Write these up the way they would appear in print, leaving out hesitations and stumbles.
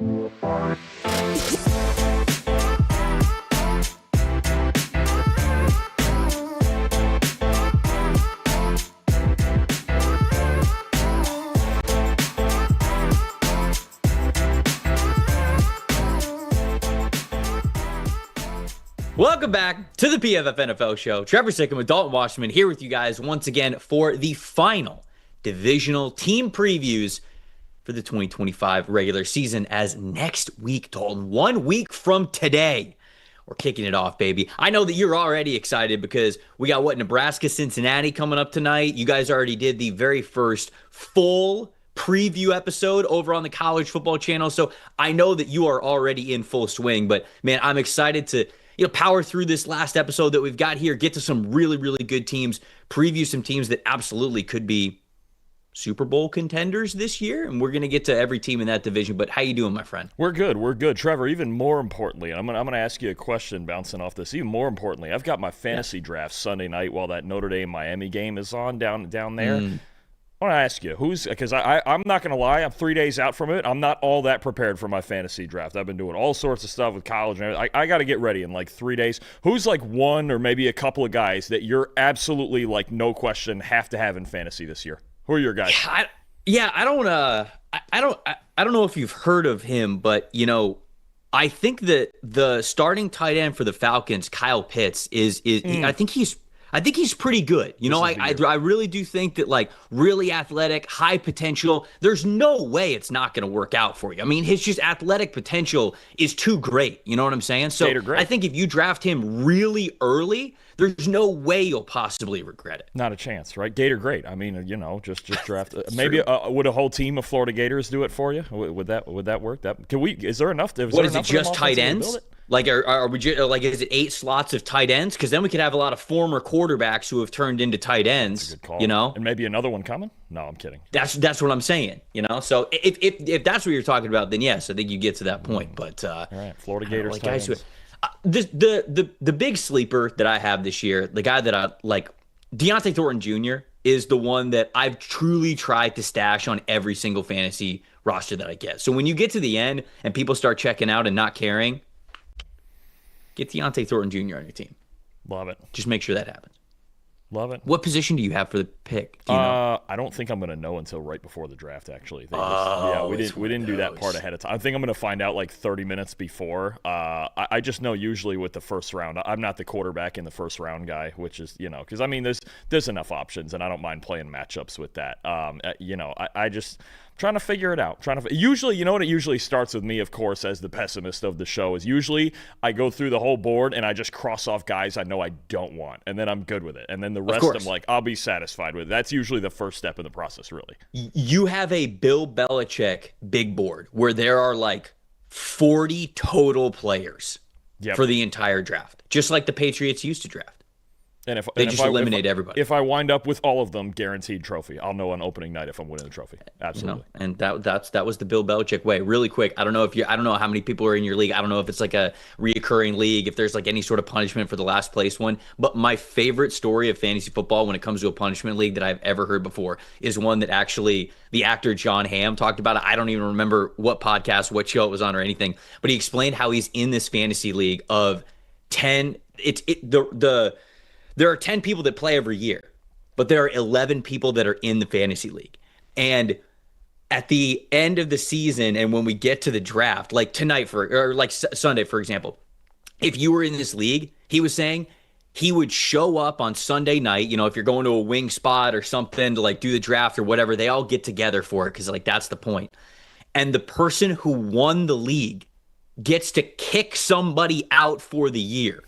Welcome back to the PFF NFL show. Trevor, Sikkema, Dalton, Wasserman here with you guys once again for the final divisional team previews for the 2025 regular season, as next week, Dalton, 1 week from today, we're kicking it off, baby. I know that you're already excited because we got Nebraska, Cincinnati coming up tonight. You guys already did the very first full preview episode over on the College Football Channel, so I know that you are already in full swing, but man, I'm excited to power through this last episode that we've got here, get to some really, really good teams, preview some teams that absolutely could be Super Bowl contenders this year, and we're going to get to every team in that division. But how you doing, my friend? We're good. Trevor, even more importantly, and I'm going to ask you a question bouncing off this. Even more importantly, I've got my fantasy draft Sunday night while that Notre Dame-Miami game is on down there. I want to ask you, because I'm not going to lie, I'm 3 days out from it. I'm not all that prepared for my fantasy draft. I've been doing all sorts of stuff with college and everything. I got to get ready in like 3 days. Who's like one or maybe a couple of guys that you're absolutely like no question have to have in fantasy this year? Who are your guys? I don't know if you've heard of him, but I think that the starting tight end for the Falcons, Kyle Pitts, I think he's pretty good. I really do think that, like, really athletic, high potential, there's no way it's not going to work out for you. I mean, his just athletic potential is too great. You know what I'm saying? So I think if you draft him really early, there's no way you'll possibly regret it. Not a chance, right? Gator great. I mean, just draft. Maybe would a whole team of Florida Gators do it for you? Would that work? Is there enough? What is it? Just tight ends? Like, are we like? Is it 8 slots of tight ends? Because then we could have a lot of former quarterbacks who have turned into tight ends. That's a good call. And maybe another one coming. No, I'm kidding. That's what I'm saying. So if that's what you're talking about, then yes, I think you get to that point. But all right, Florida Gators, tight ends. The big sleeper that I have this year, the guy that I like, Deontay Thornton Jr. is the one that I've truly tried to stash on every single fantasy roster that I get. So when you get to the end and people start checking out and not caring, get Deontay Thornton Jr. on your team. Love it. Just make sure that happens. Love it. What position do you have for the pick? Do you know? I don't think I'm going to know until right before the draft, actually. We didn't do that part ahead of time. I think I'm going to find out like 30 minutes before. I just know usually with the first round, I'm not the quarterback in the first round guy, which is, because I mean, there's enough options, and I don't mind playing matchups with that. I just trying to figure it out. Usually, what it usually starts with me, of course, as the pessimist of the show, is usually I go through the whole board and I just cross off guys I know I don't want, and then I'm good with it. And then the rest I'm like, I'll be satisfied with it. That's usually the first step in the process, really. You have a Bill Belichick big board where there are like 40 total players for the entire draft, just like the Patriots used to draft. And they just eliminate everybody. If I wind up with all of them, guareed trophy. I'll know on opening night if I'm winning the trophy. Absolutely. And that was the Bill Belichick way. Really quick, I don't know how many people are in your league. I don't know if it's like a reoccurring league, if there's like any sort of punishment for the last place one. But my favorite story of fantasy football when it comes to a punishment league that I've ever heard before is one that actually the actor John Hamm talked about. I don't even remember what podcast, what show it was on or anything, but he explained how he's in this fantasy league of 10. There are 10 people that play every year, but there are 11 people that are in the fantasy league. And at the end of the season, and when we get to the draft, like tonight or like Sunday, for example, if you were in this league, he was saying he would show up on Sunday night, if you're going to a wing spot or something to like do the draft or whatever, they all get together for it because like that's the point. And the person who won the league gets to kick somebody out for the year.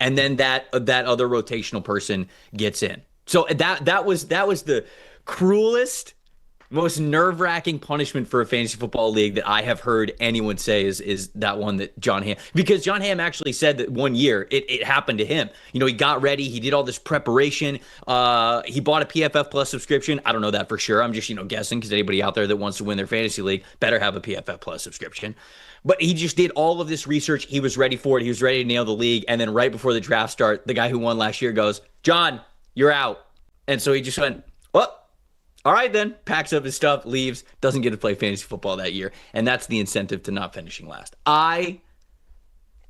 And then that other rotational person gets in. So that was the cruelest, most nerve-wracking punishment for a fantasy football league that I have heard anyone say is that one that John Hamm, because John Hamm actually said that one year it happened to him. He got ready, he did all this preparation, he bought a PFF Plus subscription. I don't know that for sure. I'm just guessing, because anybody out there that wants to win their fantasy league better have a PFF Plus subscription. But he just did all of this research. He was ready for it. He was ready to nail the league. And then right before the draft start, the guy who won last year goes, "John, you're out." And so he just went, "What? All right, then, packs up his stuff, leaves, doesn't get to play fantasy football that year. And that's the incentive to not finishing last. I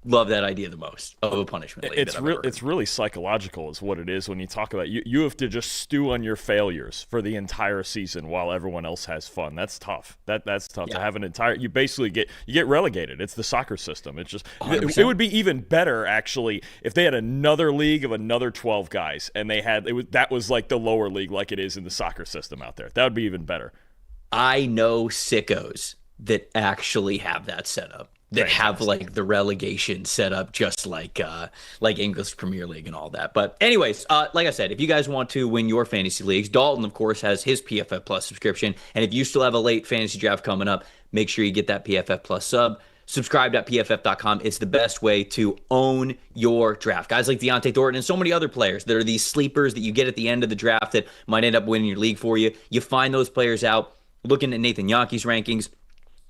love that idea the most of a punishment league. It's really psychological is what it is when you talk about you have to just stew on your failures for the entire season while everyone else has fun. That's tough. That's tough to have an entire. You basically get relegated. It's the soccer system. It's just it would be even better actually if they had another league of another 12 guys and that was like the lower league like it is in the soccer system out there. That would be even better. I know sickos that actually have that set up. That have like the relegation set up just like English Premier League and all that. But anyways, like I said, if you guys want to win your fantasy leagues, Dalton, of course, has his PFF Plus subscription. And if you still have a late fantasy draft coming up, make sure you get that PFF Plus sub. Subscribe.pff.com. It's the best way to own your draft. Guys like Deontay Thornton and so many other players that are these sleepers that you get at the end of the draft that might end up winning your league for you. You find those players out, looking at Nathan Yankee's rankings,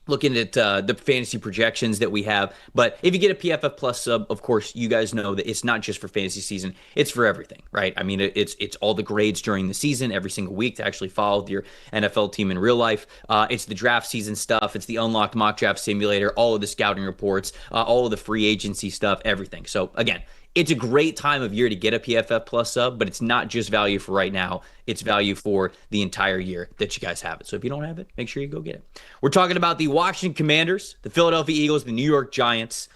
looking at the fantasy projections that we have. But if you get a PFF Plus sub, of course, you guys know that it's not just for fantasy season. It's for everything, right? I mean, it's all the grades during the season, every single week to actually follow your NFL team in real life. It's the draft season stuff. It's the unlocked mock draft simulator, all of the scouting reports, all of the free agency stuff, everything. So, again, it's a great time of year to get a PFF Plus sub, but it's not just value for right now. It's value for the entire year that you guys have it. So if you don't have it, make sure you go get it. We're talking about the Washington Commanders, the Philadelphia Eagles, the New York Giants,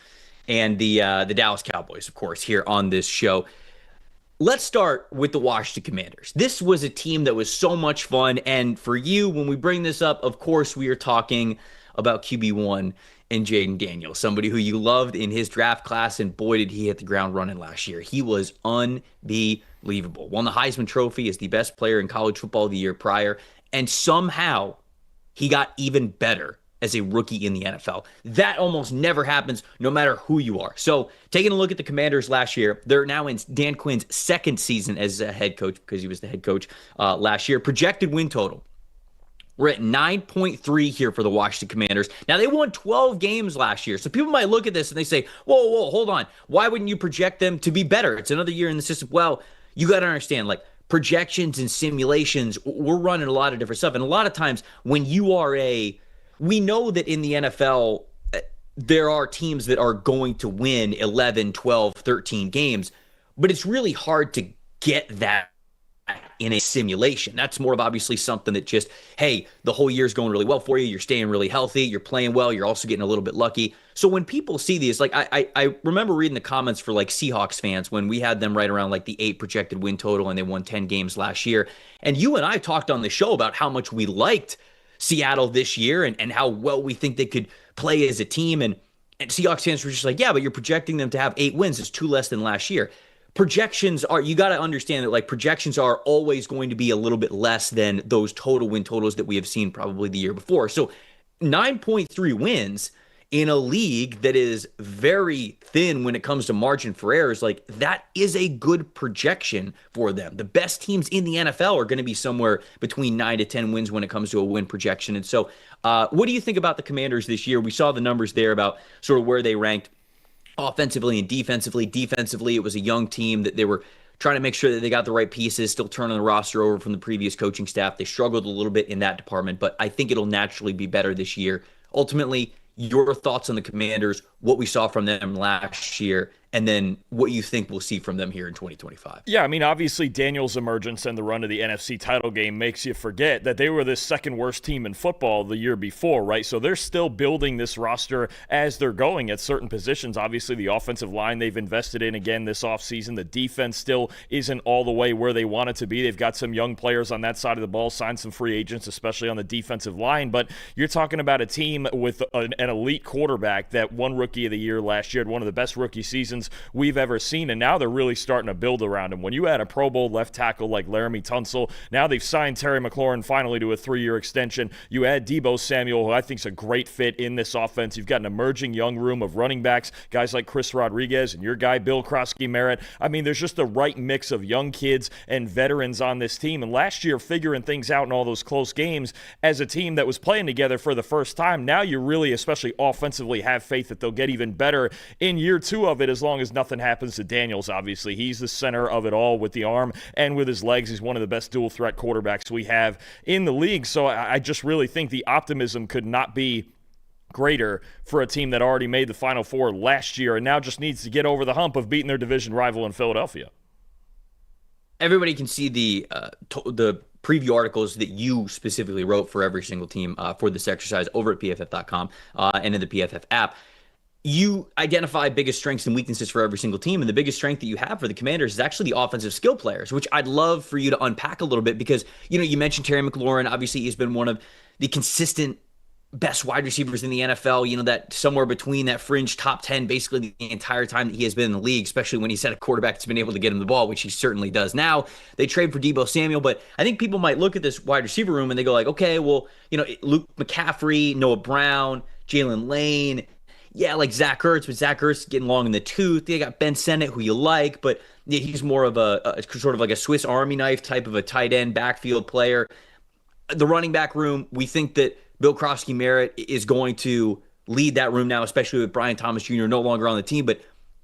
and the Dallas Cowboys, of course, here on this show. Let's start with the Washington Commanders. This was a team that was so much fun. And for you, when we bring this up, of course, we are talking about QB1 and Jaden Daniels, somebody who you loved in his draft class, and boy, did he hit the ground running last year. He was unbelievable. Won the Heisman Trophy as the best player in college football the year prior, and somehow he got even better as a rookie in the NFL. That almost never happens no matter who you are. So taking a look at the Commanders last year, they're now in Dan Quinn's second season as a head coach because he was the head coach last year. Projected win total, we're at 9.3 here for the Washington Commanders. Now, they won 12 games last year. So people might look at this and they say, whoa, hold on. Why wouldn't you project them to be better? It's another year in the system. Well, you got to understand, like, projections and simulations, we're running a lot of different stuff. And a lot of times when you are we know that in the NFL, there are teams that are going to win 11, 12, 13 games, but it's really hard to get that in a simulation. That's more of obviously something that just, hey, the whole year's going really well for you. You're staying really healthy. You're playing well. You're also getting a little bit lucky. So when people see these, like I remember reading the comments for like Seahawks fans when we had them right around like the 8 projected win total and they won 10 games last year. And you and I talked on the show about how much we liked Seattle this year and how well we think they could play as a team. And Seahawks fans were just like, yeah, but you're projecting them to have 8 wins. It's 2 less than last year. Projections are, you got to understand that like projections are always going to be a little bit less than those total win totals that we have seen probably the year before. So 9.3 wins in a league that is very thin when it comes to margin for errors, like that is a good projection for them. The best teams in the NFL are going to be somewhere between 9 to 10 wins when it comes to a win projection. And so what do you think about the Commanders this year? We saw the numbers there about sort of where they ranked offensively and defensively. Defensively, it was a young team that they were trying to make sure that they got the right pieces, still turning the roster over from the previous coaching staff. They struggled a little bit in that department, but I think it'll naturally be better this year. Ultimately, your thoughts on the Commanders, what we saw from them last year, and then what you think we'll see from them here in 2025. Yeah, I mean, obviously Daniel's emergence and the run to the NFC title game makes you forget that they were the second worst team in football the year before, right? So they're still building this roster as they're going at certain positions. Obviously, the offensive line they've invested in again this offseason. The defense still isn't all the way where they want it to be. They've got some young players on that side of the ball, signed some free agents, especially on the defensive line. But you're talking about a team with an elite quarterback that won Rookie of the Year last year, had one of the best rookie seasons we've ever seen, and now they're really starting to build around him. When you add a Pro Bowl left tackle like Laramie Tunsil, now they've signed Terry McLaurin finally to a 3-year extension. You add Deebo Samuel, who I think is a great fit in this offense. You've got an emerging young room of running backs, guys like Chris Rodriguez and your guy Bill Krosky-Merritt. I mean, there's just the right mix of young kids and veterans on this team. And last year, figuring things out in all those close games as a team that was playing together for the first time, now you really, especially offensively, have faith that they'll get even better in year 2 of it as long long as nothing happens to Daniels, obviously. He's the center of it all with the arm and with his legs. He's one of the best dual threat quarterbacks we have in the league. So I just really think the optimism could not be greater for a team that already made the Final Four last year and now just needs to get over the hump of beating their division rival in Philadelphia. Everybody can see the preview articles that you specifically wrote for every single team for this exercise over at pff.com and in the PFF app. You identify biggest strengths and weaknesses for every single team, and the biggest strength that you have for the Commanders is actually the offensive skill players, which I'd love for you to unpack a little bit because, you mentioned Terry McLaurin. Obviously, he's been one of the consistent best wide receivers in the NFL, that somewhere between that fringe top 10 basically the entire time that he has been in the league, especially when he's had a quarterback that's been able to get him the ball, which he certainly does now. They trade for Deebo Samuel, but I think people might look at this wide receiver room and they go like, okay, well, Luke McCaffrey, Noah Brown, Jalen Lane, yeah, like Zach Ertz, but Zach Ertz getting long in the tooth. They got Ben Sennett, who you like, but he's more of a sort of like a Swiss Army knife type of a tight end backfield player. The running back room, we think that Bill Krosky-Merritt is going to lead that room now, especially with Brian Thomas Jr. no longer on the team. But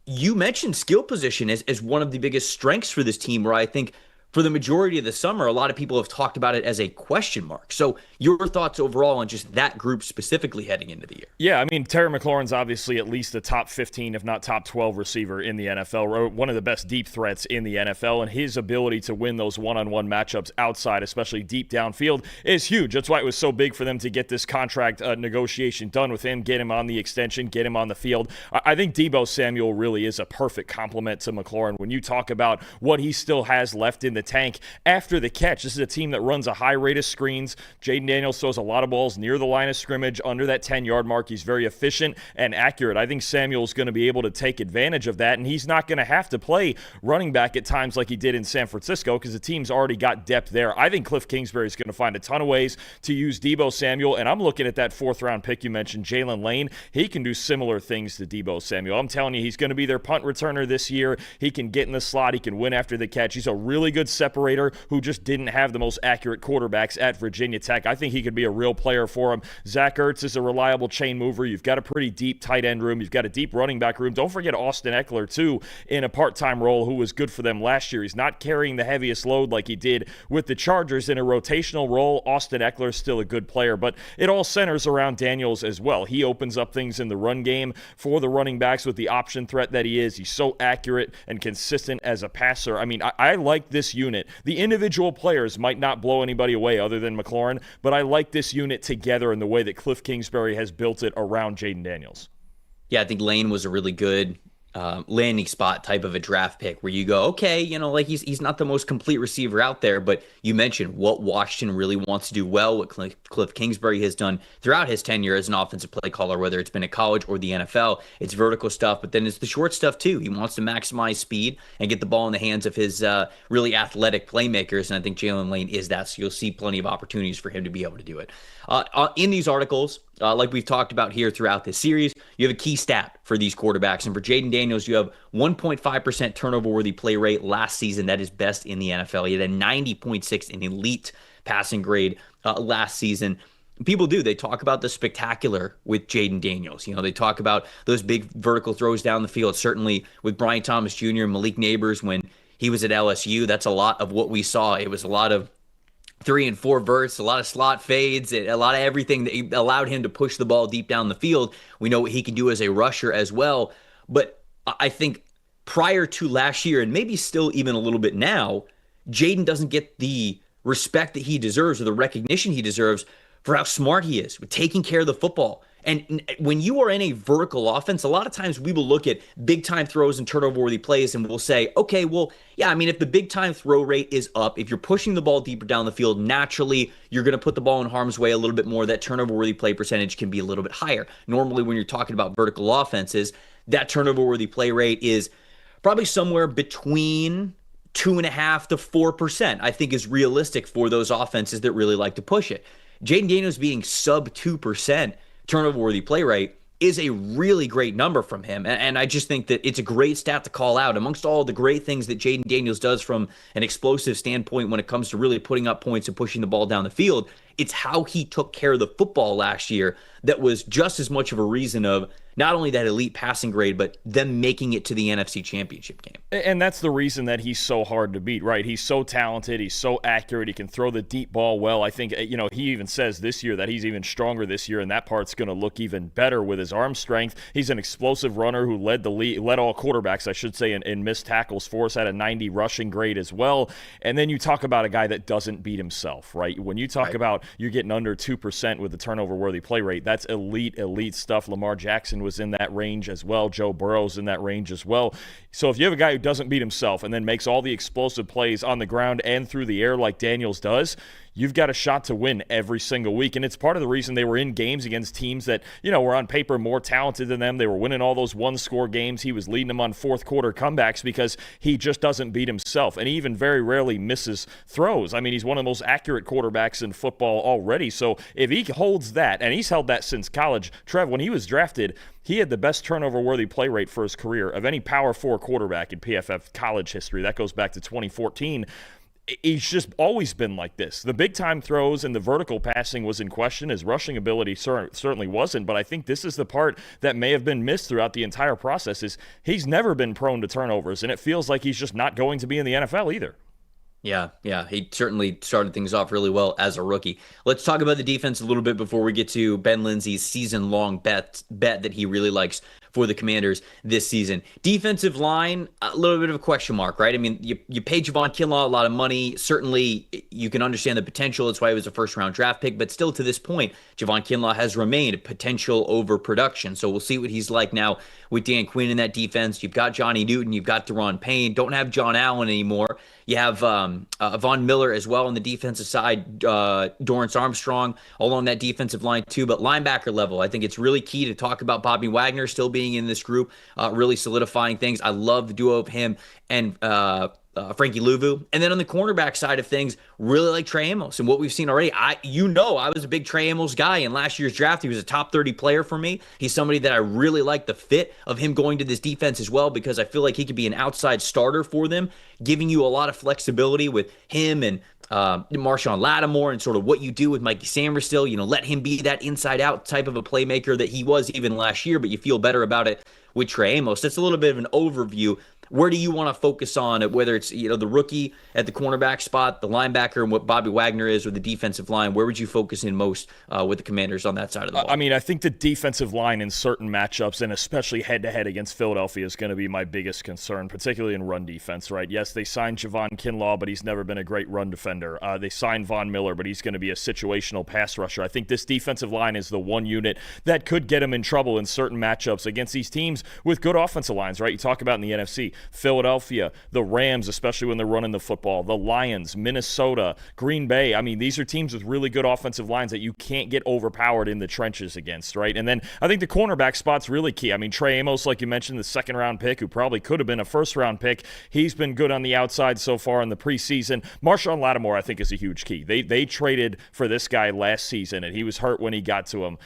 you mentioned skill position as one of the biggest strengths for this team, where I think for the majority of the summer, a lot of people have talked about it as a question mark. So your thoughts overall on just that group specifically heading into the year? Yeah, I mean, Terry McLaurin's obviously at least a top 15, if not top 12 receiver in the NFL, one of the best deep threats in the NFL, and his ability to win those one-on-one matchups outside, especially deep downfield, is huge. That's why it was so big for them to get this contract negotiation done with him, get him on the extension, get him on the field. I think Deebo Samuel really is a perfect complement to McLaurin. When you talk about what he still has left in the tank after the catch, this is a team that runs a high rate of screens. Jaden Daniels throws a lot of balls near the line of scrimmage, under that 10-yard mark. He's very efficient and accurate. I think Samuel's going to be able to take advantage of that, and he's not going to have to play running back at times like he did in San Francisco because the team's already got depth there. I think Cliff Kingsbury is going to find a ton of ways to use Deebo Samuel, and I'm looking at that fourth-round pick you mentioned, Jalen Lane. He can do similar things to Deebo Samuel. I'm telling you, he's going to be their punt returner this year. He can get in the slot. He can win after the catch. He's a really good separator who just didn't have the most accurate quarterbacks at Virginia Tech. I think he could be a real player for him. Zach Ertz is a reliable chain mover. You've got a pretty deep tight end room. You've got a deep running back room. Don't forget Austin Eckler, too, in a part-time role, who was good for them last year. He's not carrying the heaviest load like he did with the Chargers. In a rotational role, Austin Eckler is still a good player, but it all centers around Daniels as well. He opens up things in the run game for the running backs with the option threat that he is. He's so accurate and consistent as a passer. I mean, I like this unit. The individual players might not blow anybody away other than McLaurin, but I like this unit together in the way that Cliff Kingsbury has built it around Jaden Daniels. Yeah, I think Lane was a really good landing spot type of a draft pick where you go, okay, like he's not the most complete receiver out there, but you mentioned what Washington really wants to do well, what Cliff Kingsbury has done throughout his tenure as an offensive play caller, whether it's been at college or the NFL. It's vertical stuff, but then it's the short stuff too. He wants to maximize speed and get the ball in the hands of his really athletic playmakers, and I think Jalen Lane is that, so you'll see plenty of opportunities for him to be able to do it. In these articles, like we've talked about here throughout this series, you have a key stat for these quarterbacks. And for Jaden Daniels, you have 1.5% turnover-worthy play rate last season. That is best in the NFL. He had a 90.6 in elite passing grade last season. People do. They talk about the spectacular with Jaden Daniels. They talk about those big vertical throws down the field. Certainly with Brian Thomas Jr. and Malik Neighbors when he was at LSU, that's a lot of what we saw. It was a lot of 3 and 4 verts, a lot of slot fades, a lot of everything that allowed him to push the ball deep down the field. We know what he can do as a rusher as well. But I think prior to last year, and maybe still even a little bit now, Jaden doesn't get the respect that he deserves or the recognition he deserves for how smart he is with taking care of the football. And when you are in a vertical offense, a lot of times we will look at big-time throws and turnover-worthy plays and we'll say, okay, well, yeah, I mean, if the big-time throw rate is up, if you're pushing the ball deeper down the field, naturally, you're going to put the ball in harm's way a little bit more. That turnover-worthy play percentage can be a little bit higher. Normally, when you're talking about vertical offenses, that turnover-worthy play rate is probably somewhere between 2.5% to 4%, I think is realistic for those offenses that really like to push it. Jaden Daniels being sub 2% turnover-worthy play rate is a really great number from him. And I just think that it's a great stat to call out. Amongst all the great things that Jaden Daniels does from an explosive standpoint when it comes to really putting up points and pushing the ball down the field, It's how he took care of the football last year that was just as much of a reason of not only that elite passing grade, but them making it to the NFC Championship game. And that's the reason that he's so hard to beat, right? He's so talented. He's so accurate. He can throw the deep ball well. I think, he even says this year that he's even stronger this year, and that part's going to look even better with his arm strength. He's an explosive runner who led all quarterbacks, I should say, in missed tackles for us, had a 90 rushing grade as well. And then you talk about a guy that doesn't beat himself, right? When you talk about you're getting under 2% with the turnover-worthy play rate, that's elite stuff. Lamar Jackson was in that range as well. Joe Burrow's in that range as well. So if you have a guy who doesn't beat himself and then makes all the explosive plays on the ground and through the air like Daniels does, you've got a shot to win every single week. And it's part of the reason they were in games against teams that, were on paper more talented than them. They were winning all those one-score games. He was leading them on fourth-quarter comebacks because he just doesn't beat himself. And he even very rarely misses throws. I mean, he's one of the most accurate quarterbacks in football already. So if he holds that, and he's held that since college, Trev, when he was drafted, he had the best turnover-worthy play rate for his career of any Power 4 quarterback in PFF college history. That goes back to 2014. He's just always been like this. The big-time throws and the vertical passing was in question. His rushing ability certainly wasn't, but I think this is the part that may have been missed throughout the entire process is he's never been prone to turnovers, and it feels like he's just not going to be in the NFL either. Yeah, he certainly started things off really well as a rookie. Let's talk about the defense a little bit before we get to Ben Lindsay's season-long bet that he really likes for the Commanders this season. Defensive line, a little bit of a question mark, right? I mean, you paid Javon Kinlaw a lot of money. Certainly, you can understand the potential. That's why he was a first-round draft pick. But still, to this point, Javon Kinlaw has remained potential over production. So we'll see what he's like now with Dan Quinn in that defense. You've got Johnny Newton. You've got Deron Payne. Don't have John Allen anymore. You have Von Miller as well on the defensive side, Dorrance Armstrong along that defensive line too. But linebacker level, I think it's really key to talk about Bobby Wagner still being in this group, really solidifying things. I love the duo of him and Frankie Louvu. And then on the cornerback side of things, really like Trey Amos and what we've seen already. I was a big Trey Amos guy in last year's draft. He was a top 30 player for me. He's somebody that I really like the fit of him going to this defense as well, because I feel like he could be an outside starter for them, giving you a lot of flexibility with him and Marshawn Lattimore and sort of what you do with Mikey Samerstill. Let him be that inside-out type of a playmaker that he was even last year, but you feel better about it with Trey Amos. That's a little bit of an overview. Where do you want to focus on, whether it's the rookie at the cornerback spot, the linebacker, and what Bobby Wagner is, or the defensive line? Where would you focus in most with the Commanders on that side of the ball? I mean, I think the defensive line in certain matchups, and especially head-to-head against Philadelphia, is going to be my biggest concern, particularly in run defense, right? Yes, they signed Javon Kinlaw, but he's never been a great run defender. They signed Von Miller, but he's going to be a situational pass rusher. I think this defensive line is the one unit that could get him in trouble in certain matchups against these teams with good offensive lines, right? You talk about in the NFC, Philadelphia, the Rams, especially when they're running the football, the Lions, Minnesota, Green Bay. I mean, these are teams with really good offensive lines that you can't get overpowered in the trenches against, right? And then I think the cornerback spot's really key. I mean, Trey Amos, like you mentioned, the second-round pick, who probably could have been a first-round pick. He's been good on the outside so far in the preseason. Marshawn Lattimore, I think, is a huge key. They traded for this guy last season, and he was hurt when he got to him.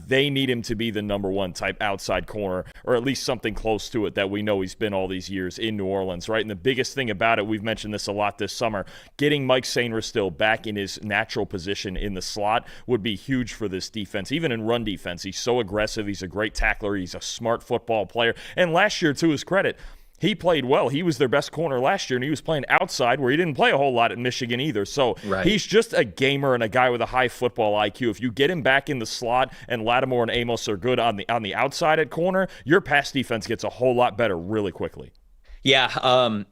They need him to be the number one type outside corner, or at least something close to it that we know he's been all these years in New Orleans, right? And the biggest thing about it, we've mentioned this a lot this summer, getting Mike Sainristil back in his natural position in the slot would be huge for this defense, even in run defense. He's so aggressive. He's a great tackler. He's a smart football player. And last year, to his credit, he played well. He was their best corner last year, and he was playing outside where he didn't play a whole lot at Michigan either. So He's just a gamer and a guy with a high football IQ. If you get him back in the slot and Lattimore and Amos are good on the outside at corner, your pass defense gets a whole lot better really quickly. Yeah,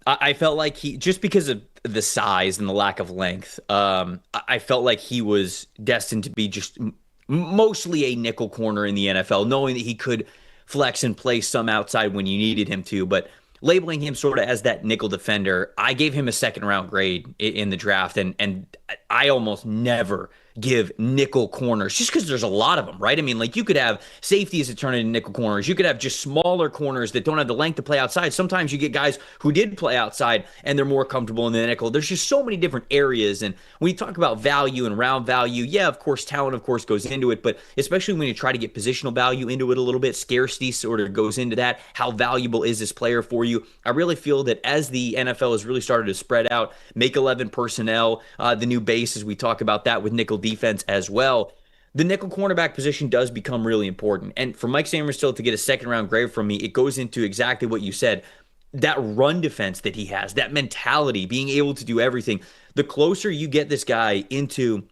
I felt like he, just because of the size and the lack of length, I felt like he was destined to be just mostly a nickel corner in the NFL, knowing that he could flex and play some outside when you needed him to, but labeling him sort of as that nickel defender, I gave him a second-round grade in the draft, and I almost never give nickel corners just because there's a lot of them, right? I mean, like, you could have safeties that turn into nickel corners. You could have just smaller corners that don't have the length to play outside. Sometimes you get guys who did play outside and they're more comfortable in the nickel. There's just so many different areas. And when you talk about value and round value, yeah, of course, talent, of course, goes into it. But especially when you try to get positional value into it a little bit, scarcity sort of goes into that. How valuable is this player for you? I really feel that as the NFL has really started to spread out, make 11 personnel, the new base, as we talk about that with nickel defense as well. The nickel cornerback position does become really important. And for Mike Sainristil to get a second-round grade from me, it goes into exactly what you said. That run defense that he has, that mentality, being able to do everything. The closer you get this guy into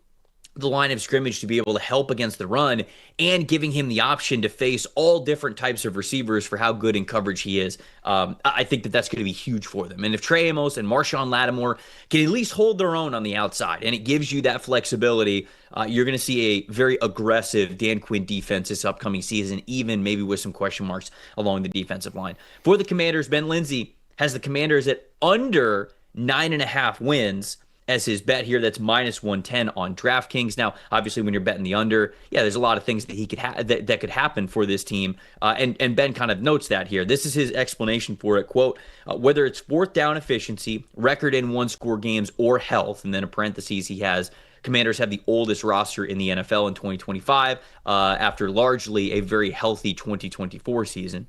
the line of scrimmage to be able to help against the run and giving him the option to face all different types of receivers for how good in coverage he is, I think that that's going to be huge for them. And if Trey Amos and Marshawn Lattimore can at least hold their own on the outside and it gives you that flexibility, you're going to see a very aggressive Dan Quinn defense this upcoming season, even maybe with some question marks along the defensive line. For the Commanders, Ben Lindsay has the Commanders at under 9.5 wins as his bet here. That's minus 110 on DraftKings. Now, obviously, when you're betting the under, there's a lot of things that he could that could happen for this team. And Ben kind of notes that here. This is his explanation for it. Quote, whether it's fourth down efficiency, record in one-score games, or health, and then in parentheses he has, Commanders have the oldest roster in the NFL in 2025 after largely a very healthy 2024 season.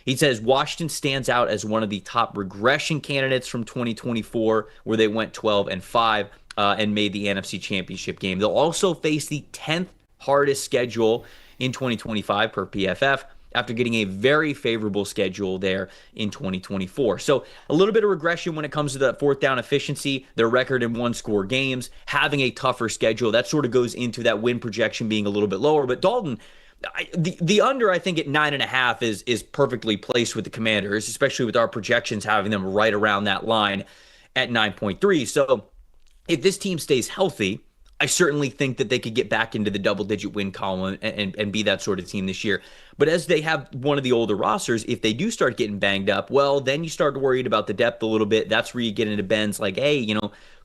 He says Washington stands out as one of the top regression candidates from 2024, where they went 12-5 and made the NFC Championship game. They'll also face the 10th hardest schedule in 2025 per PFF after getting a very favorable schedule there in 2024. So a little bit of regression when it comes to the fourth down efficiency, their record in one-score games, having a tougher schedule. That sort of goes into that win projection being a little bit lower. But Dalton, the under, I think, at 9.5 is perfectly placed with the Commanders, especially with our projections having them right around that line at 9.3. So if this team stays healthy, I certainly think that they could get back into the double-digit win column and be that sort of team this year. But as they have one of the older rosters, if they do start getting banged up, well, then you start worried about the depth a little bit. That's where you get into Ben's like, hey,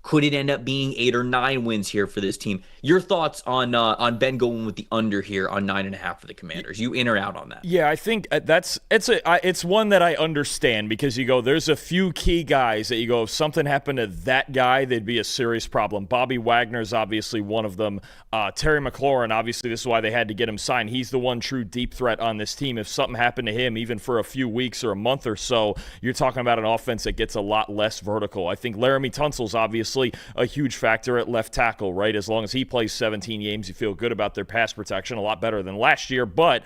could it end up being 8 or 9 wins here for this team? Your thoughts on Ben going with the under here on 9.5 for the Commanders? You in or out on that? Yeah, I think it's one that I understand because you go, there's a few key guys that you go, if something happened to that guy, they'd be a serious problem. Bobby Wagner's obviously one of them. Terry McLaurin, obviously this is why they had to get him signed. He's the one true deep threat on this team. If something happened to him, even for a few weeks or a month or so, you're talking about an offense that gets a lot less vertical. I think Laramie Tunsil's obviously a huge factor at left tackle, right? As long as he plays 17 games, you feel good about their pass protection, a lot better than last year, but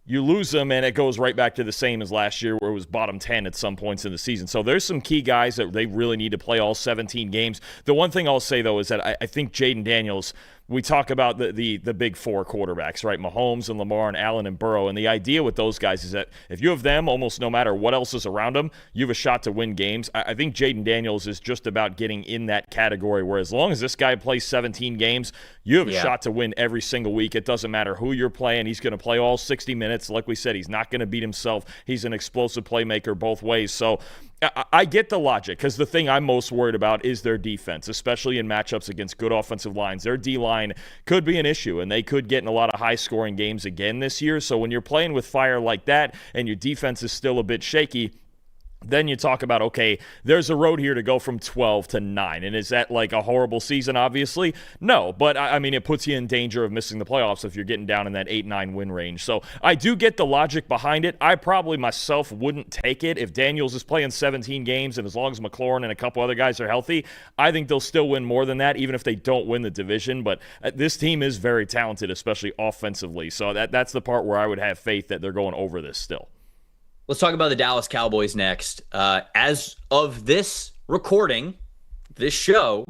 you lose them and it goes right back to the same as last year where it was bottom 10 at some points in the season. So there's some key guys that they really need to play all 17 games. The one thing I'll say, though, is that I think Jaden Daniels, we talk about the big four quarterbacks, right? Mahomes and Lamar and Allen and Burrow. And the idea with those guys is that if you have them, almost no matter what else is around them, you have a shot to win games. I think Jaden Daniels is just about getting in that category where as long as this guy plays 17 games, you have a shot to win every single week. It doesn't matter who you're playing. He's going to play all 60 minutes. Like we said, he's not going to beat himself. He's an explosive playmaker both ways. So I get the logic because the thing I'm most worried about is their defense, especially in matchups against good offensive lines. Their D-line could be an issue, and they could get in a lot of high-scoring games again this year. So when you're playing with fire like that and your defense is still a bit shaky, then you talk about, okay, there's a road here to go from 12 to 9. And is that like a horrible season, obviously? No, but I mean, it puts you in danger of missing the playoffs if you're getting down in that 8-9 win range. So I do get the logic behind it. I probably myself wouldn't take it if Daniels is playing 17 games, and as long as McLaurin and a couple other guys are healthy, I think they'll still win more than that, even if they don't win the division. But this team is very talented, especially offensively. So that's the part where I would have faith that they're going over this still. Let's talk about the Dallas Cowboys next. As of this recording, this show,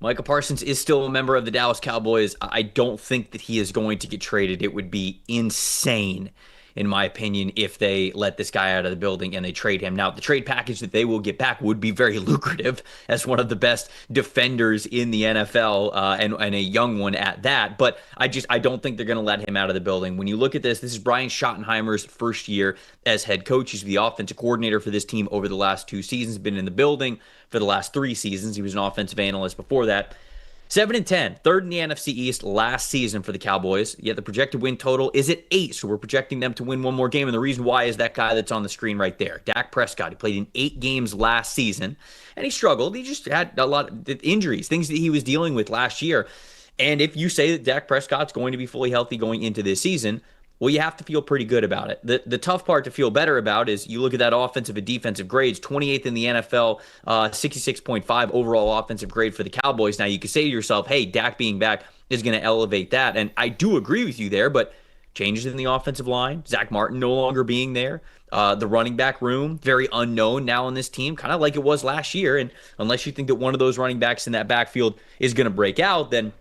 Micah Parsons is still a member of the Dallas Cowboys. I don't think that he is going to get traded. It would be insane, in my opinion, if they let this guy out of the building and they trade him. Now, the trade package that they will get back would be very lucrative as one of the best defenders in the NFL and a young one at that. But I don't think they're going to let him out of the building. When you look at this is Brian Schottenheimer's first year as head coach. He's the offensive coordinator for this team over the last 2 seasons, been in the building for the last 3 seasons. He was an offensive analyst before that. 7-10, third in the NFC East last season for the Cowboys, yet the projected win total is at 8, so we're projecting them to win one more game, and the reason why is that guy that's on the screen right there, Dak Prescott. He played in 8 games last season, and he struggled. He just had a lot of injuries, things that he was dealing with last year, and if you say that Dak Prescott's going to be fully healthy going into this season, well, you have to feel pretty good about it. The tough part to feel better about is you look at that offensive and defensive grades, 28th in the NFL, 66.5 overall offensive grade for the Cowboys. Now, you could say to yourself, hey, Dak being back is going to elevate that. And I do agree with you there, but changes in the offensive line, Zach Martin no longer being there, the running back room, very unknown now on this team, kind of like it was last year. And unless you think that one of those running backs in that backfield is going to break out, then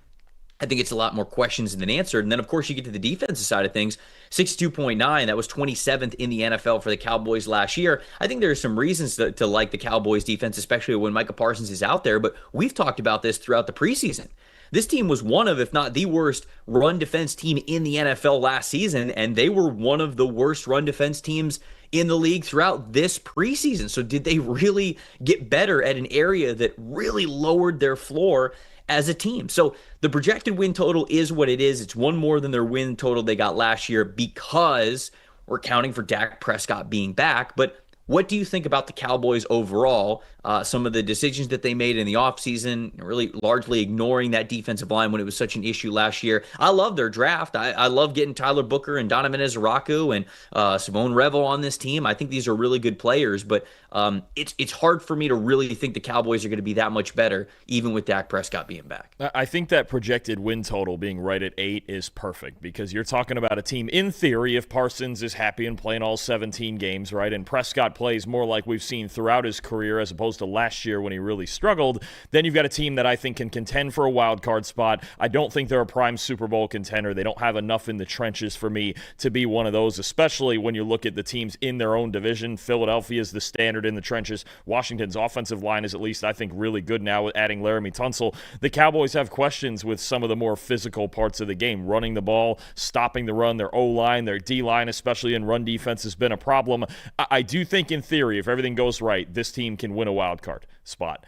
I think it's a lot more questions than answered. And then, of course, you get to the defensive side of things. 62.9, that was 27th in the NFL for the Cowboys last year. I think there are some reasons to like the Cowboys defense, especially when Micah Parsons is out there. But we've talked about this throughout the preseason. This team was one of, if not the worst, run defense team in the NFL last season, and they were one of the worst run defense teams in the league throughout this preseason. So did they really get better at an area that really lowered their floor as a team? So the projected win total is what it is. It's one more than their win total they got last year because we're counting for Dak Prescott being back. But what do you think about the Cowboys overall? Some of the decisions that they made in the offseason, really largely ignoring that defensive line when it was such an issue last year. I love their draft. I love getting Tyler Booker and Donovan Ezraku and Simone Revel on this team. I think these are really good players, but it's hard for me to really think the Cowboys are going to be that much better, even with Dak Prescott being back. I think that projected win total being right at 8 is perfect because you're talking about a team, in theory, if Parsons is happy and playing all 17 games, right, and Prescott plays more like we've seen throughout his career as opposed to last year when he really struggled, then you've got a team that I think can contend for a wild card spot. I don't think they're a prime Super Bowl contender. They don't have enough in the trenches for me to be one of those, especially when you look at the teams in their own division. Philadelphia is the standard in the trenches. Washington's offensive line is at least, I think, really good now with adding Laramie Tunsil. The Cowboys have questions with some of the more physical parts of the game, running the ball, stopping the run. Their O-line, their D-line, especially in run defense, has been a problem. I do think, in theory, if everything goes right, this team can win a wild card spot.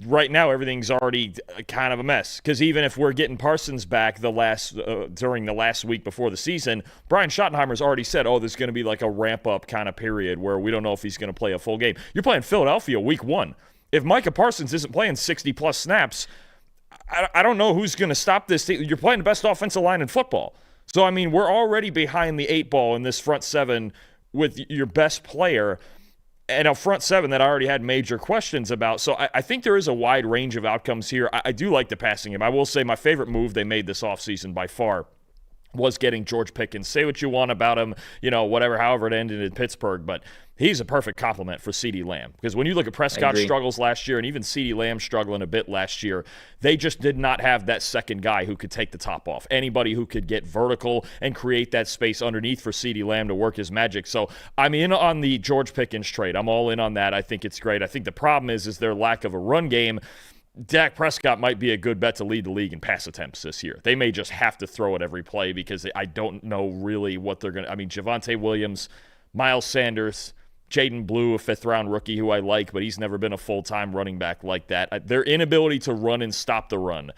Right now everything's already kind of a mess because even if we're getting Parsons back during the last week before the season, Brian Schottenheimer's already said, oh, there's going to be like a ramp-up kind of period where we don't know if he's going to play a full game. You're playing Philadelphia week 1. If Micah Parsons isn't playing 60-plus snaps, I don't know who's going to stop this. You're playing the best offensive line in football. So, I mean, we're already behind the 8 ball in this front 7 with your best player and a front 7 that I already had major questions about. So I think there is a wide range of outcomes here. I do like the passing game. I will say my favorite move they made this offseason by far was getting George Pickens. Say what you want about him, whatever, however it ended in Pittsburgh, but he's a perfect complement for CeeDee Lamb. Because when you look at Prescott's struggles last year and even CeeDee Lamb struggling a bit last year, they just did not have that second guy who could take the top off. Anybody who could get vertical and create that space underneath for CeeDee Lamb to work his magic. So I'm in on the George Pickens trade. I'm all in on that. I think it's great. I think the problem is their lack of a run game. Dak Prescott might be a good bet to lead the league in pass attempts this year. They may just have to throw it every play because I don't know really what they're going to – I mean, Javonte Williams, Miles Sanders, Jaden Blue, a fifth-round rookie who I like, but he's never been a full-time running back like that. Their inability to run and stop the run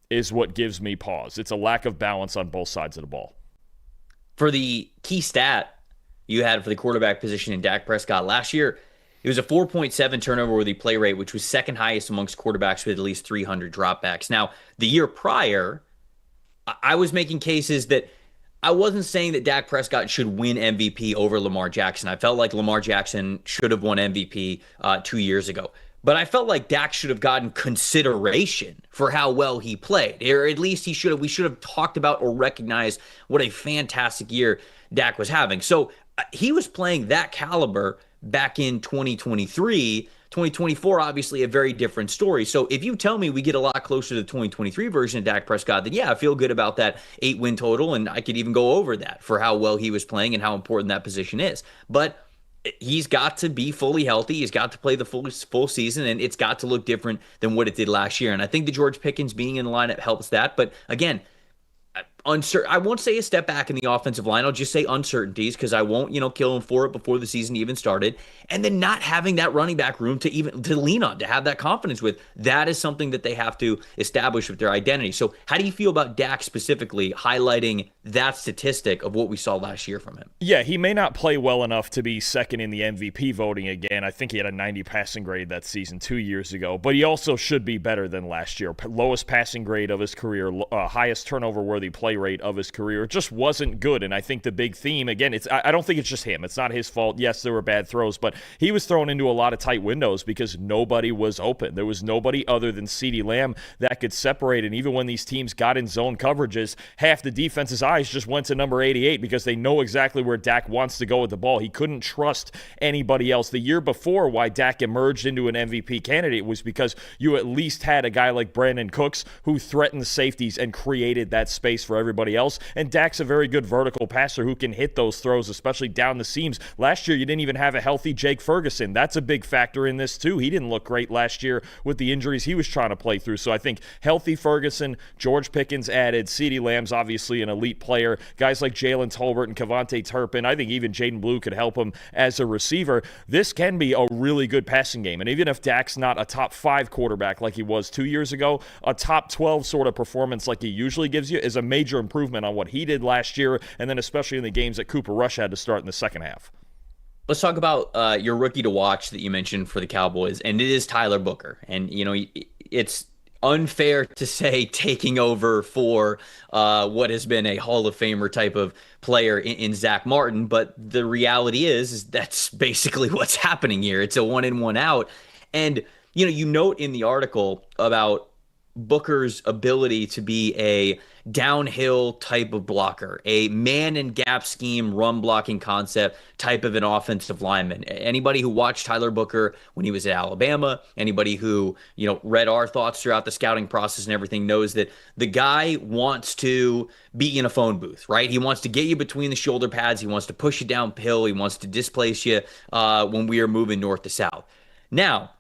is what gives me pause. It's a lack of balance on both sides of the ball. For the key stat you had for the quarterback position in Dak Prescott last year, it was a 4.7 turnover-worthy play rate, which was second highest amongst quarterbacks with at least 300 dropbacks. Now, the year prior, I was making cases that I wasn't saying that Dak Prescott should win MVP over Lamar Jackson. I felt like Lamar Jackson should have won MVP 2 years ago. But I felt like Dak should have gotten consideration for how well he played. Or at least we should have talked about or recognized what a fantastic year Dak was having. So he was playing that caliber back in 2023. 2024, obviously a very different story. So if you tell me we get a lot closer to the 2023 version of Dak Prescott, then yeah, I feel good about that 8-win total, and I could even go over that for how well he was playing and how important that position is. But he's got to be fully healthy. He's got to play the full season, and it's got to look different than what it did last year. And I think the George Pickens being in the lineup helps that. But again, I won't say a step back in the offensive line. I'll just say uncertainties because I won't, kill him for it before the season even started. And then not having that running back room to lean on, to have that confidence with. That is something that they have to establish with their identity. So how do you feel about Dak specifically highlighting that statistic of what we saw last year from him? Yeah, he may not play well enough to be second in the MVP voting again. I think he had a 90 passing grade that season 2 years ago, but he also should be better than last year. Lowest passing grade of his career, highest turnover-worthy play rate of his career. It just wasn't good. And I think the big theme, again, I don't think it's just him. It's not his fault. Yes, there were bad throws, but he was thrown into a lot of tight windows because nobody was open. There was nobody other than CeeDee Lamb that could separate. And even when these teams got in zone coverages, half the defense's eyes just went to number 88 because they know exactly where Dak wants to go with the ball. He couldn't trust anybody else. The year before, why Dak emerged into an MVP candidate was because you at least had a guy like Brandon Cooks who threatened safeties and created that space for everybody else. And Dak's a very good vertical passer who can hit those throws, especially down the seams. Last year, you didn't even have a healthy Jake Ferguson. That's a big factor in this, too. He didn't look great last year with the injuries he was trying to play through. So I think healthy Ferguson, George Pickens added, CeeDee Lamb's obviously an elite player. Guys like Jalen Tolbert and Kevontae Turpin, I think even Jaden Blue could help him as a receiver. This can be a really good passing game. And even if Dak's not a top 5 quarterback like he was 2 years ago, a top 12 sort of performance like he usually gives you is a major improvement on what he did last year, and then especially in the games that Cooper Rush had to start in the second half. Let's talk about your rookie to watch that you mentioned for the Cowboys, and it is Tyler Booker. And, it's unfair to say taking over for what has been a Hall of Famer type of player in Zach Martin, but the reality is that's basically what's happening here. It's a 1-in, 1-out. And, you note in the article about Booker's ability to be a downhill type of blocker, a man and gap scheme, run blocking concept type of an offensive lineman. Anybody who watched Tyler Booker when he was at Alabama, anybody who, read our thoughts throughout the scouting process and everything knows that the guy wants to be in a phone booth, right? He wants to get you between the shoulder pads. He wants to push you downhill. He wants to displace you when we are moving north to south. Now,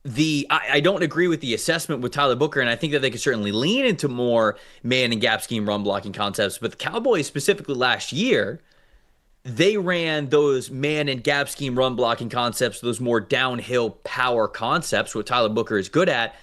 I don't agree with the assessment with Tyler Booker, and I think that they could certainly lean into more man and gap scheme run blocking concepts. But the Cowboys specifically last year, they ran those man and gap scheme run blocking concepts, those more downhill power concepts, what Tyler Booker is good at,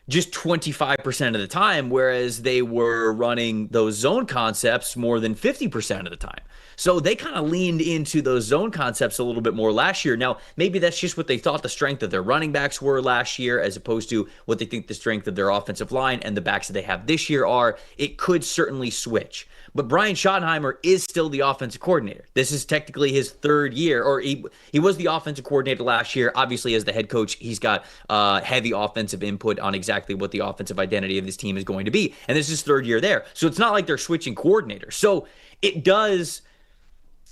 just 25% of the time, whereas they were running those zone concepts more than 50% of the time. So they kind of leaned into those zone concepts a little bit more last year. Now, maybe that's just what they thought the strength of their running backs were last year, as opposed to what they think the strength of their offensive line and the backs that they have this year are. It could certainly switch. But Brian Schottenheimer is still the offensive coordinator. This is technically his third year, or he was the offensive coordinator last year. Obviously, as the head coach, he's got heavy offensive input on exactly what the offensive identity of this team is going to be. And this is his third year there. So it's not like they're switching coordinators. So it does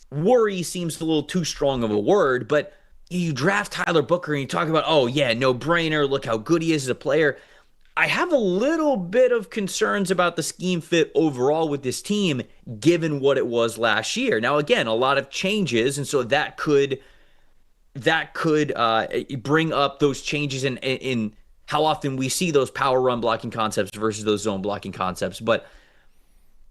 worry seems a little too strong of a word, but you draft Tyler Booker and you talk about, oh yeah, no brainer, look how good he is as a player. I have a little bit of concerns about the scheme fit overall with this team, given what it was last year. Now, again, a lot of changes, and so that could bring up those changes in how often we see those power run blocking concepts versus those zone blocking concepts. But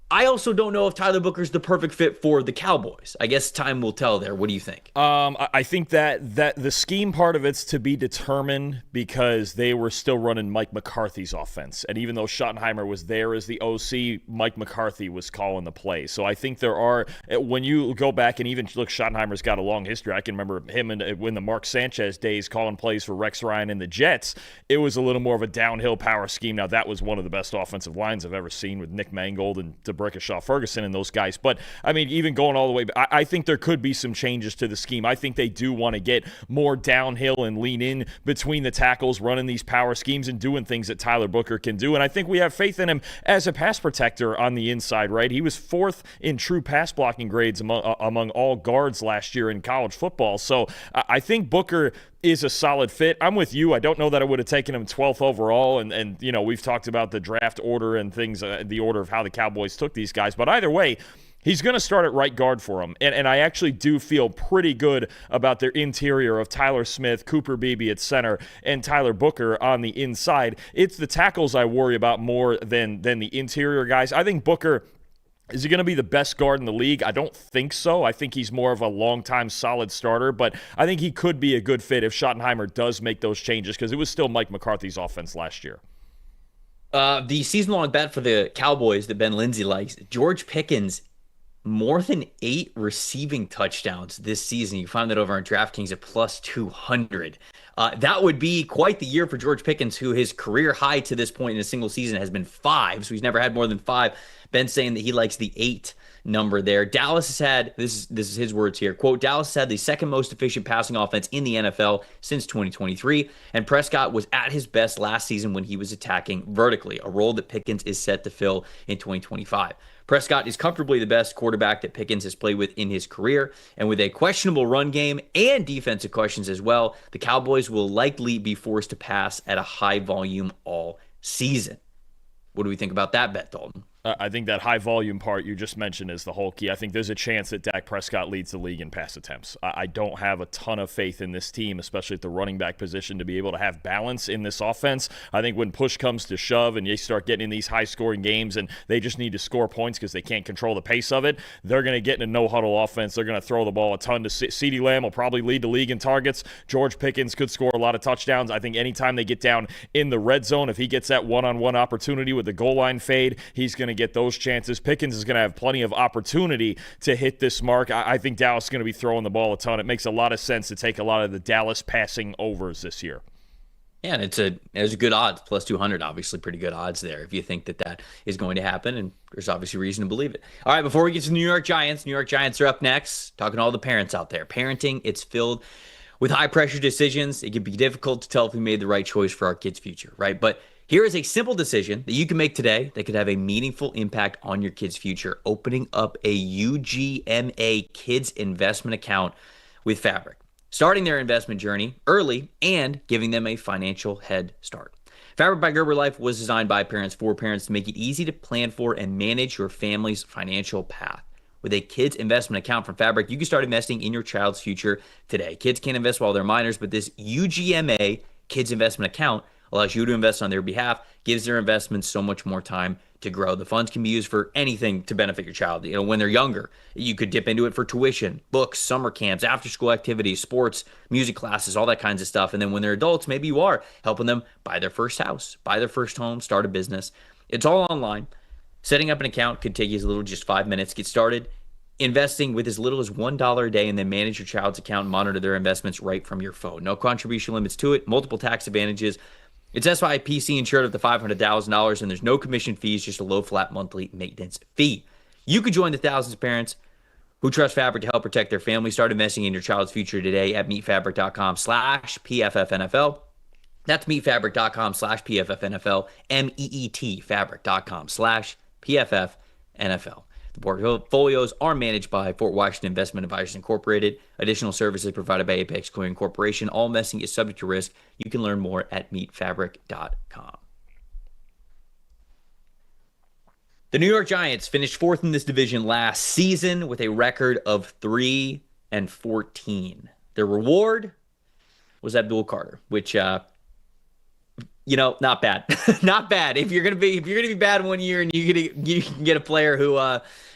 I also don't know if Tyler Booker's the perfect fit for the Cowboys. I guess time will tell there. What do you think? I think that the scheme part of it's to be determined because they were still running Mike McCarthy's offense. And even though Schottenheimer was there as the OC, Mike McCarthy was calling the play. So I think there are, when you go back and even look, Schottenheimer's got a long history. I can remember him when the Mark Sanchez days calling plays for Rex Ryan and the Jets. It was a little more of a downhill power scheme. Now, that was one of the best offensive lines I've ever seen with Nick Mangold and Brickashaw Ferguson and those guys. But I mean, even going all the way, I think there could be some changes to the scheme. I think they do want to get more downhill and lean in between the tackles, running these power schemes and doing things that Tyler Booker can do. And I think we have faith in him as a pass protector on the inside, right? He was 4th in true pass blocking grades among all guards last year in college football. So I think Booker is a solid fit. I'm with you. I don't know that I would have taken him 12th overall. And we've talked about the draft order and things, the order of how the Cowboys took these guys. But either way, he's going to start at right guard for him. And I actually do feel pretty good about their interior of Tyler Smith, Cooper Beebe at center, and Tyler Booker on the inside. It's the tackles I worry about more than the interior guys. I think Booker, is he going to be the best guard in the league? I don't think so. I think he's more of a long-time solid starter, but I think he could be a good fit if Schottenheimer does make those changes because it was still Mike McCarthy's offense last year. The season-long bet for the Cowboys that Ben Lindsay likes, George Pickens, more than 8 receiving touchdowns this season. You find that over on DraftKings at plus 200. That would be quite the year for George Pickens, who his career high to this point in a single season has been 5. So he's never had more than 5. Ben's saying that he likes the 8 number there. Dallas has had, this is his words here, quote, Dallas has had the second most efficient passing offense in the NFL since 2023, and Prescott was at his best last season when he was attacking vertically, a role that Pickens is set to fill in 2025. Prescott is comfortably the best quarterback that Pickens has played with in his career, and with a questionable run game and defensive questions as well, the Cowboys will likely be forced to pass at a high volume all season. What do we think about that bet, Dalton? I think that high volume part you just mentioned is the whole key. I think there's a chance that Dak Prescott leads the league in pass attempts. I don't have a ton of faith in this team, especially at the running back position, to be able to have balance in this offense. I think when push comes to shove and you start getting in these high-scoring games and they just need to score points because they can't control the pace of it, they're going to get in a no-huddle offense. They're going to throw the ball a ton to CeeDee Lamb will probably lead the league in targets. George Pickens could score a lot of touchdowns. I think anytime they get down in the red zone, if he gets that one-on-one opportunity with the goal line fade, he's going to get those chances. Pickens is going to have plenty of opportunity to hit this mark. I think Dallas is going to be throwing the ball a ton. It makes a lot of sense to take a lot of the Dallas passing overs this year. Yeah, and there's a good odds, plus 200, obviously pretty good odds there if you think that is going to happen, and there's obviously reason to believe it. All right, before we get to the New York Giants are up next. Talking to all the parents out there. Parenting, it's filled with high-pressure decisions. It can be difficult to tell if we made the right choice for our kids' future, right? But here is a simple decision that you can make today that could have a meaningful impact on your kid's future. Opening up a UGMA kids investment account with Fabric. Starting their investment journey early and giving them a financial head start. Fabric by Gerber Life was designed by parents for parents to make it easy to plan for and manage your family's financial path. With a kids investment account from Fabric, you can start investing in your child's future today. Kids can't invest while they're minors, but this UGMA kids investment account allows you to invest on their behalf, gives their investments so much more time to grow. The funds can be used for anything to benefit your child. You know, when they're younger, you could dip into it for tuition, books, summer camps, after-school activities, sports, music classes, all that kinds of stuff. And then when they're adults, maybe you are helping them buy their first house, buy their first home, start a business. It's all online. Setting up an account could take you as little as just 5 minutes. Get started investing with as little as $1 a day, and then manage your child's account and monitor their investments right from your phone. No contribution limits to it, multiple tax advantages. It's SIPC insured up to $500,000, and there's no commission fees, just a low flat monthly maintenance fee. You could join the thousands of parents who trust Fabric to help protect their family. Start investing in your child's future today at meetfabric.com/PFFNFL. That's meetfabric.com/PFFNFL, meetfabric.com/PFFNFL. The portfolios are managed by Fort Washington Investment Advisors Incorporated. Additional services provided by Apex Clearing Corporation. All investing is subject to risk. You can learn more at meetfabric.com. The New York Giants finished 4th in this division last season with a record of 3-14. Their reward was Abdul Carter, which not bad. Not bad. If you're gonna be bad one year and you can get a player who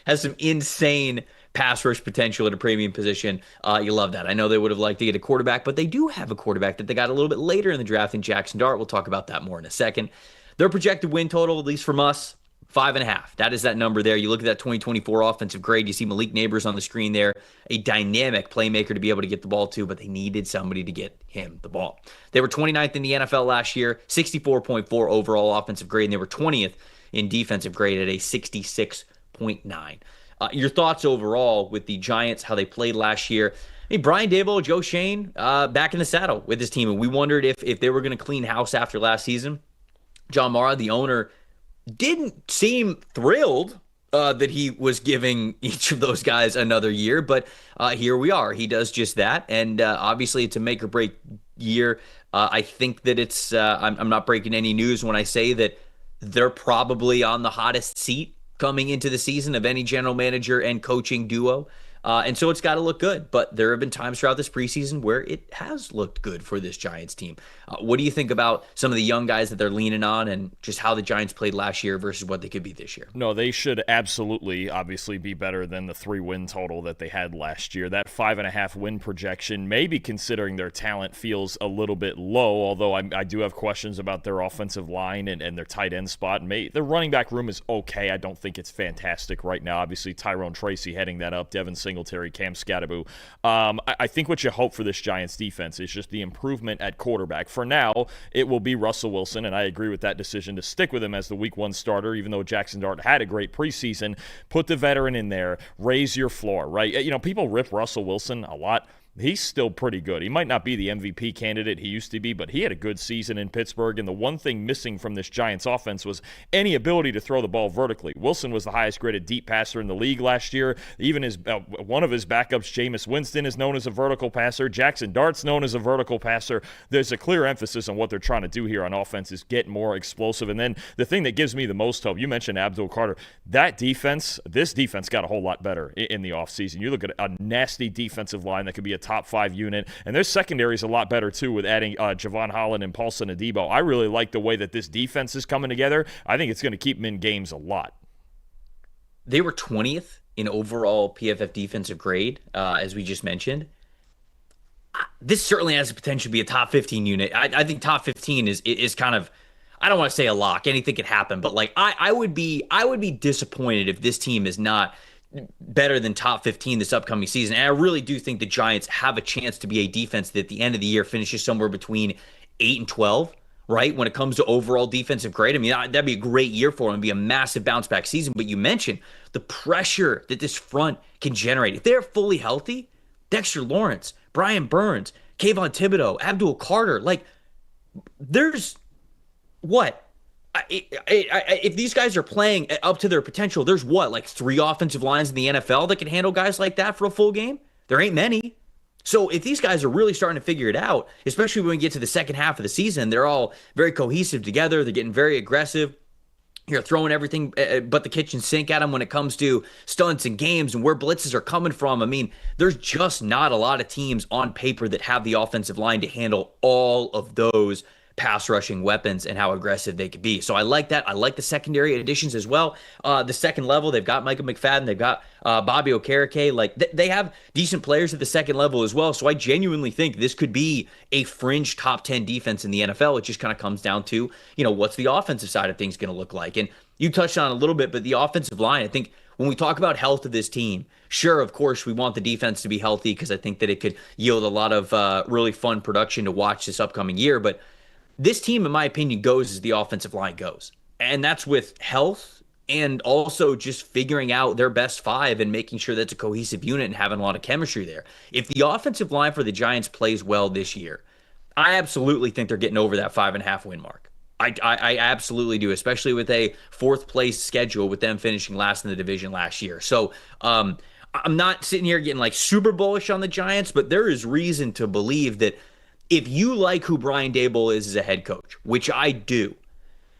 has some insane pass rush potential at a premium position, you love that. I know they would have liked to get a quarterback, but they do have a quarterback that they got a little bit later in the draft in Jackson Dart. We'll talk about that more in a second. Their projected win total, at least from us, 5.5. That is that number there. You look at that 2024 offensive grade. You see Malik Neighbors on the screen there, a dynamic playmaker to be able to get the ball to, but they needed somebody to get him the ball. They were 29th in the NFL last year, 64.4 overall offensive grade, and they were 20th in defensive grade at a 66.9. Your thoughts overall with the Giants, how they played last year? I mean, Brian Daboll, Joe Shane, back in the saddle with this team, and we wondered if they were going to clean house after last season. John Mara, the owner, didn't seem thrilled that he was giving each of those guys another year, but here we are. He does just that, and obviously it's a make or break year. I think that it's I'm not breaking any news when I say that they're probably on the hottest seat coming into the season of any general manager and coaching duo. And so it's got to look good, but there have been times throughout this preseason where it has looked good for this Giants team. What do you think about some of the young guys that they're leaning on and just how the Giants played last year versus what they could be this year? No, they should absolutely, obviously, be better than the 3-win total that they had last year. That 5.5 win projection, maybe considering their talent, feels a little bit low, although I do have questions about their offensive line and their tight end spot. Their running back room is okay. I don't think it's fantastic right now. Obviously, Tyrone Tracy heading that up, Devin Sikkema Singletary, Cam Scatterbo. I think what you hope for this Giants defense is just the improvement at quarterback. For now, it will be Russell Wilson, and I agree with that decision to stick with him as the Week 1 starter, even though Jackson Dart had a great preseason. Put the veteran in there, raise your floor, right? You know, people rip Russell Wilson a lot. He's still pretty good. He might not be the MVP candidate he used to be, but he had a good season in Pittsburgh, and the one thing missing from this Giants offense was any ability to throw the ball vertically. Wilson was the highest graded deep passer in the league last year. Even one of his backups, Jameis Winston, is known as a vertical passer. Jackson Dart's known as a vertical passer. There's a clear emphasis on what they're trying to do here on offense is get more explosive. And then the thing that gives me the most hope, you mentioned Abdul Carter. This defense got a whole lot better in the offseason. You look at a nasty defensive line that could be a top 5 unit, and their secondary is a lot better too with adding Javon Holland and Paulson Adebo. I really like the way that this defense is coming together. I think it's going to keep them in games a lot. They were 20th in overall PFF defensive grade, as we just mentioned. This certainly has the potential to be a top 15 unit. I think top 15 is kind of, I don't want to say a lock. Anything could happen, but like I would be disappointed if this team is not better than top 15 this upcoming season. And I really do think the Giants have a chance to be a defense that at the end of the year finishes somewhere between 8 and 12, right? When it comes to overall defensive grade. I mean, that'd be a great year for them. It'd be a massive bounce back season. But you mentioned the pressure that this front can generate. If they're fully healthy, Dexter Lawrence, Brian Burns, Kayvon Thibodeau, Abdul Carter, like there's what? If these guys are playing up to their potential, there's like 3 offensive lines in the NFL that can handle guys like that for a full game? There ain't many. So if these guys are really starting to figure it out, especially when we get to the second half of the season, they're all very cohesive together. They're getting very aggressive. You're throwing everything but the kitchen sink at them when it comes to stunts and games and where blitzes are coming from. I mean, there's just not a lot of teams on paper that have the offensive line to handle all of those pass rushing weapons and how aggressive they could be. So I like that. I like the secondary additions as well. The second level, they've got Micah McFadden. They've got Bobby Okereke. Like they have decent players at the second level as well. So I genuinely think this could be a fringe top 10 defense in the NFL. It just kind of comes down to, what's the offensive side of things going to look like? And you touched on it a little bit, but the offensive line, I think when we talk about health of this team, sure, of course, we want the defense to be healthy because I think that it could yield a lot of really fun production to watch this upcoming year. But this team, in my opinion, goes as the offensive line goes. And that's with health and also just figuring out their best 5 and making sure that's a cohesive unit and having a lot of chemistry there. If the offensive line for the Giants plays well this year, I absolutely think they're getting over that 5.5 win mark. I absolutely do, especially with a 4th place schedule with them finishing last in the division last year. So I'm not sitting here getting like super bullish on the Giants, but there is reason to believe that if you like who Brian Daboll is as a head coach, which I do,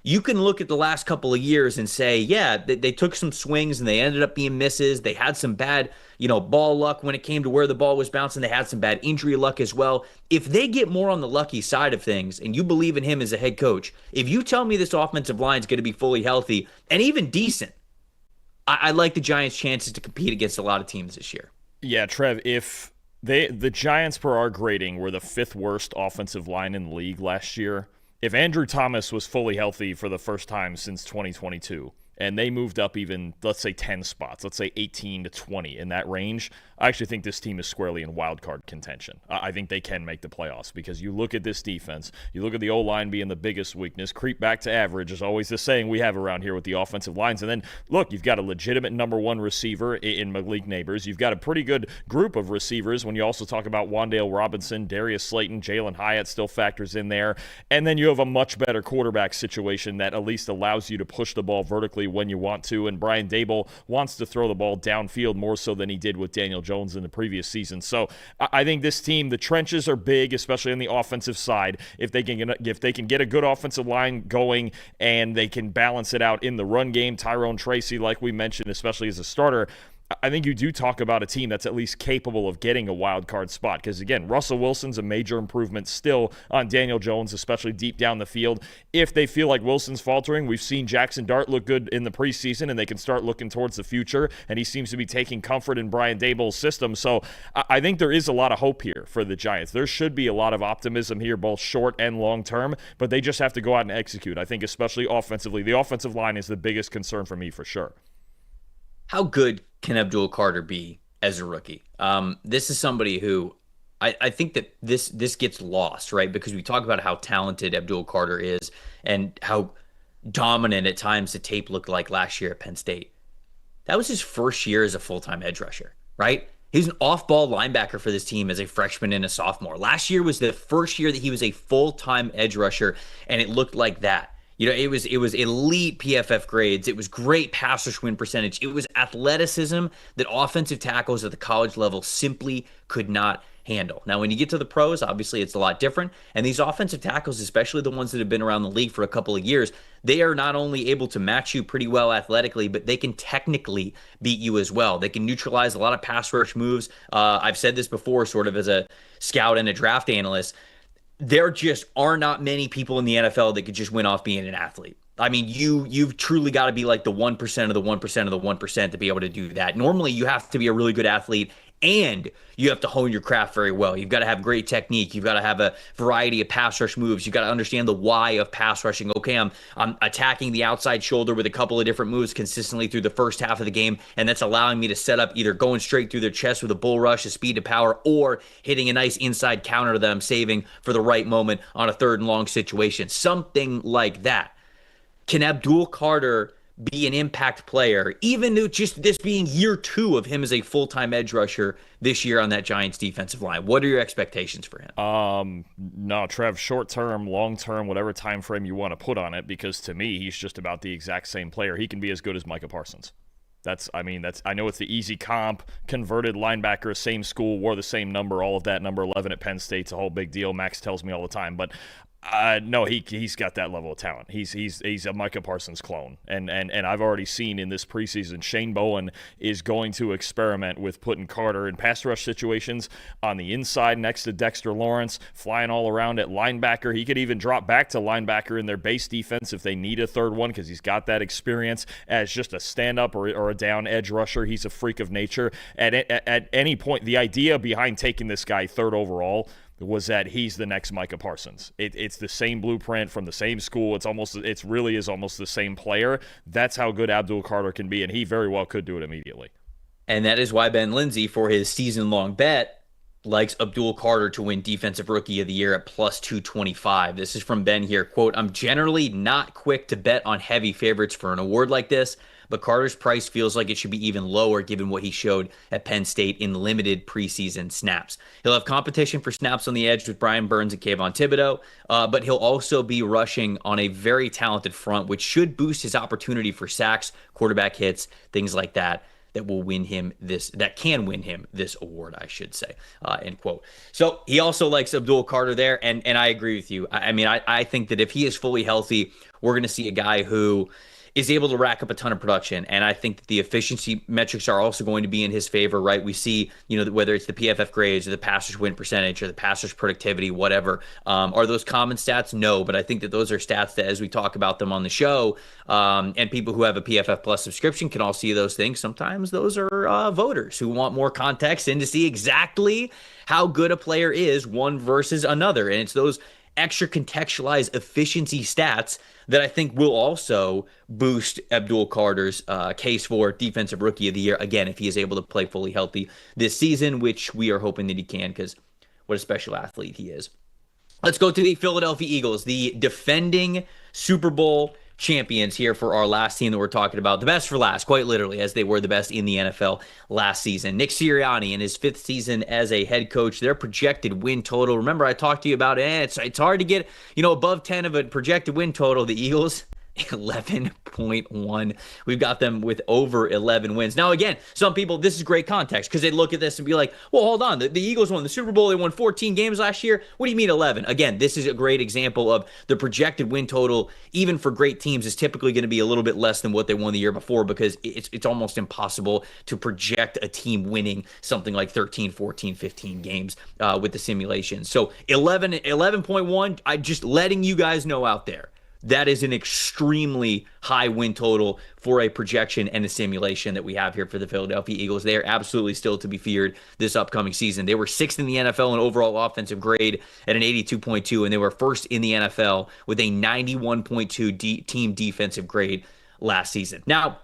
you can look at the last couple of years and say, yeah, they took some swings and they ended up being misses. They had some bad, ball luck when it came to where the ball was bouncing. They had some bad injury luck as well. If they get more on the lucky side of things and you believe in him as a head coach, if you tell me this offensive line is going to be fully healthy and even decent, I like the Giants' chances to compete against a lot of teams this year. Yeah, Trev, if the Giants, per our grading, were the 5th worst offensive line in the league last year. If Andrew Thomas was fully healthy for the first time since 2022, and they moved up even, let's say, 10 spots, let's say 18 to 20 in that range, I actually think this team is squarely in wild card contention. I think they can make the playoffs because you look at this defense, you look at the O-line being the biggest weakness, creep back to average is always the saying we have around here with the offensive lines. And then, look, you've got a legitimate number 1 receiver in Malik Neighbors. You've got a pretty good group of receivers when you also talk about Wan'Dale Robinson, Darius Slayton, Jalen Hyatt still factors in there. And then you have a much better quarterback situation that at least allows you to push the ball vertically when you want to. And Brian Daboll wants to throw the ball downfield more so than he did with Daniel Jones in the previous season. So I think this team, the trenches are big, especially on the offensive side. If they can get a good offensive line going and they can balance it out in the run game, Tyrone Tracy, like we mentioned, especially as a starter, I think you do talk about a team that's at least capable of getting a wild card spot because, again, Russell Wilson's a major improvement still on Daniel Jones, especially deep down the field. If they feel like Wilson's faltering, we've seen Jackson Dart look good in the preseason and they can start looking towards the future, and he seems to be taking comfort in Brian Daboll's system. So I think there is a lot of hope here for the Giants. There should be a lot of optimism here, both short and long term, but they just have to go out and execute. I think especially offensively, the offensive line is the biggest concern for me for sure. How good can Abdul Carter be as a rookie. This is somebody who I think that this gets lost, right? Because we talk about how talented Abdul Carter is and how dominant at times the tape looked like last year at Penn State. That was his first year as a full-time edge rusher, right? He's an off-ball linebacker for this team as a freshman and a sophomore. Last year was the first year that he was a full-time edge rusher, and it looked like that. It was elite PFF grades. It was great pass rush win percentage. It was athleticism that offensive tackles at the college level simply could not handle. Now, when you get to the pros, obviously it's a lot different. And these offensive tackles, especially the ones that have been around the league for a couple of years, they are not only able to match you pretty well athletically, but they can technically beat you as well. They can neutralize a lot of pass rush moves. I've said this before, sort of as a scout and a draft analyst. There just are not many people in the NFL that could just win off being an athlete. I mean, you've truly got to be like the 1% of the 1% of the 1% to be able to do that. Normally, you have to be a really good athlete and you have to hone your craft very well. You've got to have great technique. You've got to have a variety of pass rush moves. You've got to understand the why of pass rushing. Okay, I'm attacking the outside shoulder with a couple of different moves consistently through the first half of the game, and that's allowing me to set up either going straight through their chest with a bull rush, a speed to power, or hitting a nice inside counter that I'm saving for the right moment on a third and long situation. Something like that. Can Abdul Carter be an impact player, even though just this being year 2 of him as a full-time edge rusher this year on that Giants defensive line? What are your expectations for him? No, Trev, short-term, long-term, whatever time frame you want to put on it, because to me, he's just about the exact same player. He can be as good as Micah Parsons. I know it's the easy comp, converted linebacker, same school, wore the same number, all of that, number 11 at Penn State's a whole big deal. Max tells me all the time, but no, he's got that level of talent. He's a Micah Parsons clone, and I've already seen in this preseason Shane Bowen is going to experiment with putting Carter in pass rush situations on the inside next to Dexter Lawrence, flying all around at linebacker. He could even drop back to linebacker in their base defense if they need a third one, because he's got that experience as just a stand-up or a down edge rusher. He's a freak of nature. At any point, the idea behind taking this guy third overall was that he's the next Micah Parsons. It's the same blueprint from the same school. It really is almost the same player. That's how good Abdul Carter can be, and he very well could do it immediately. And that is why Ben Lindsay, for his season-long bet, likes Abdul Carter to win Defensive Rookie of the Year at plus 225. This is from Ben here. Quote, "I'm generally not quick to bet on heavy favorites for an award like this, but Carter's price feels like it should be even lower given what he showed at Penn State in limited preseason snaps. He'll have competition for snaps on the edge with Brian Burns and Kayvon Thibodeau, but he'll also be rushing on a very talented front, which should boost his opportunity for sacks, quarterback hits, things like that. That can win him this award, I should say," end quote. So he also likes Abdul Carter there, and I agree with you. I think that if he is fully healthy, we're going to see a guy who is able to rack up a ton of production. And I think that the efficiency metrics are also going to be in his favor, right? We see, whether it's the PFF grades or the passers win percentage or the passers productivity, whatever. Are those common stats? No, but I think that those are stats that, as we talk about them on the show, and people who have a PFF Plus subscription can all see those things. Sometimes those are voters who want more context and to see exactly how good a player is one versus another. And it's those extra contextualized efficiency stats that I think will also boost Abdul Carter's case for Defensive Rookie of the Year, again, if he is able to play fully healthy this season, which we are hoping that he can, because what a special athlete he is. Let's go to the Philadelphia Eagles, the defending Super Bowl champions here for our last team that we're talking about. The best for last, quite literally, as they were the best in the NFL last season. Nick Sirianni in his 5th season as a head coach, their projected win total. Remember, I talked to you about it's hard to get, above 10 of a projected win total. The Eagles, 11.1. We've got them with over 11 wins. Now, again, some people, this is great context because they look at this and be like, well, hold on. The Eagles won the Super Bowl. They won 14 games last year. What do you mean 11? Again, this is a great example of the projected win total, even for great teams, is typically going to be a little bit less than what they won the year before, because it's almost impossible to project a team winning something like 13, 14, 15 games with the simulation. So 11.1, I'm just letting you guys know out there. That is an extremely high win total for a projection and a simulation that we have here for the Philadelphia Eagles. They are absolutely still to be feared this upcoming season. They were 6th in the NFL in overall offensive grade at an 82.2, and they were 1st in the NFL with a 91.2 team defensive grade last season. Now,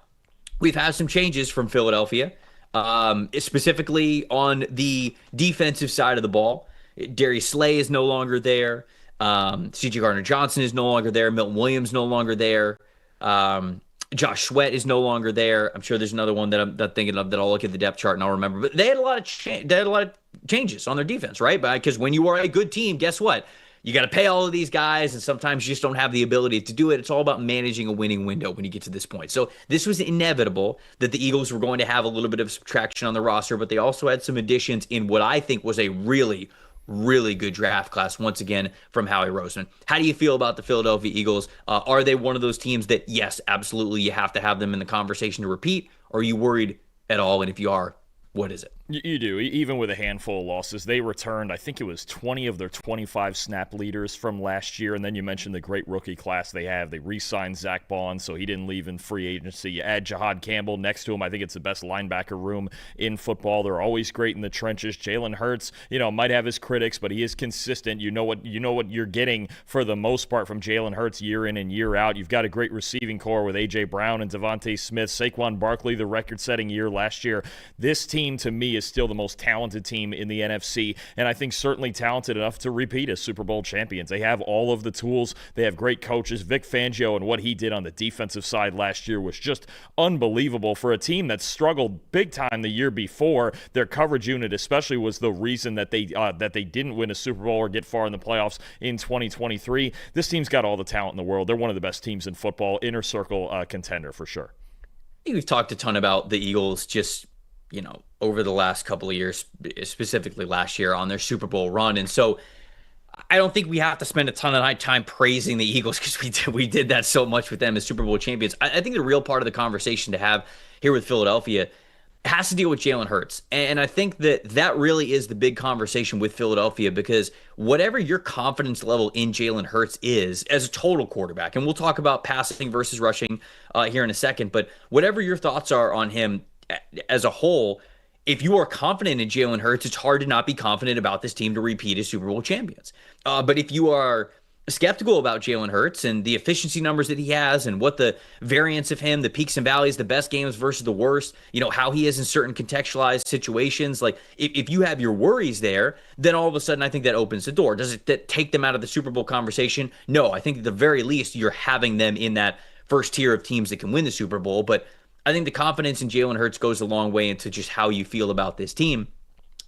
we've had some changes from Philadelphia. specifically on the defensive side of the ball. Darius Slay is no longer there. C.J. Gardner-Johnson is no longer there. Milton Williams no longer there. Josh Sweat is no longer there. I'm sure there's another one that I'm not thinking of that I'll look at the depth chart and I'll remember. But they had a lot of changes on their defense, right? Because when you are a good team, guess what? You got to pay all of these guys, and sometimes you just don't have the ability to do it. It's all about managing a winning window when you get to this point. So this was inevitable that the Eagles were going to have a little bit of subtraction on the roster, but they also had some additions in what I think was a really, really good draft class, once again, from Howie Roseman. How do you feel about the Philadelphia Eagles? Are they one of those teams that, yes, absolutely, you have to have them in the conversation to repeat? Or are you worried at all? And if you are, what is it? You do. Even with a handful of losses, they returned, I think it was 20 of their 25 snap leaders from last year. And then you mentioned the great rookie class they have. They re-signed Zach Bond, so he didn't leave in free agency. You add Jahad Campbell next to him. I think it's the best linebacker room in football. They're always great in the trenches. Jalen Hurts, might have his critics, but he is consistent. You know what you're getting for the most part from Jalen Hurts year in and year out. You've got a great receiving core with A.J. Brown and Devontae Smith. Saquon Barkley, the record-setting year last year. This team, to me, is still the most talented team in the NFC, and I think certainly talented enough to repeat as Super Bowl champions. They have all of the tools. They have great coaches. Vic Fangio and what he did on the defensive side last year was just unbelievable for a team that struggled big time the year before. Their coverage unit especially was the reason that they didn't win a Super Bowl or get far in the playoffs in 2023. This team's got all the talent in the world. They're one of the best teams in football, inner circle contender for sure. We've talked a ton about the Eagles just over the last couple of years, specifically last year on their Super Bowl run. And so I don't think we have to spend a ton of time praising the Eagles because we did that so much with them as Super Bowl champions. I think the real part of the conversation to have here with Philadelphia has to deal with Jalen Hurts. And I think that really is the big conversation with Philadelphia, because whatever your confidence level in Jalen Hurts is as a total quarterback, and we'll talk about passing versus rushing here in a second, but whatever your thoughts are on him as a whole, if you are confident in Jalen Hurts, it's hard to not be confident about this team to repeat as Super Bowl champions. But if you are skeptical about Jalen Hurts and the efficiency numbers that he has and what the variance of him, the peaks and valleys, the best games versus the worst, how he is in certain contextualized situations, like if you have your worries there, then all of a sudden I think that opens the door. Does it take them out of the Super Bowl conversation? No, I think at the very least you're having them in that first tier of teams that can win the Super Bowl. But I think the confidence in Jalen Hurts goes a long way into just how you feel about this team.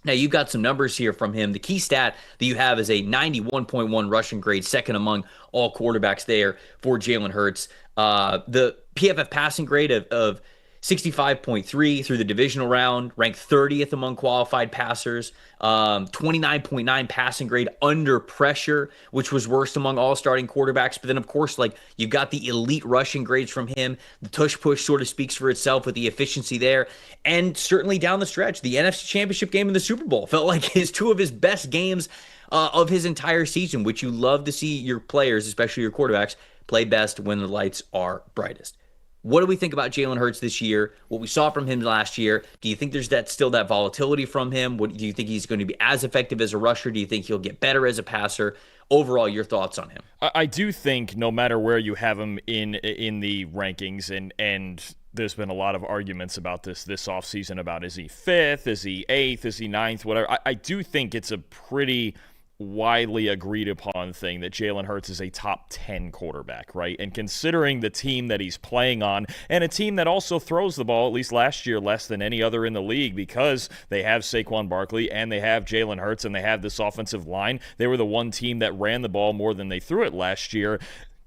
Now, you've got some numbers here from him. The key stat that you have is a 91.1 rushing grade, second among all quarterbacks there for Jalen Hurts. The PFF passing grade of 65.3 through the divisional round, ranked 30th among qualified passers, 29.9 passing grade under pressure, which was worst among all starting quarterbacks. But then, of course, you've got the elite rushing grades from him. The tush-push sort of speaks for itself with the efficiency there. And certainly down the stretch, the NFC Championship game in the Super Bowl felt like two of his best games of his entire season, which you love to see your players, especially your quarterbacks, play best when the lights are brightest. What do we think about Jalen Hurts this year? What we saw from him last year? Do you think there's still that volatility from him? Do you think he's going to be as effective as a rusher? Do you think he'll get better as a passer? Overall, your thoughts on him? I do think no matter where you have him in the rankings, and there's been a lot of arguments about this offseason about is he 5th, is he 8th, is he 9th, whatever. I do think it's a pretty widely agreed upon thing that Jalen Hurts is a top 10 quarterback, right? And considering the team that he's playing on, and a team that also throws the ball, at least last year, less than any other in the league, because they have Saquon Barkley and they have Jalen Hurts and they have this offensive line. They were the one team that ran the ball more than they threw it last year.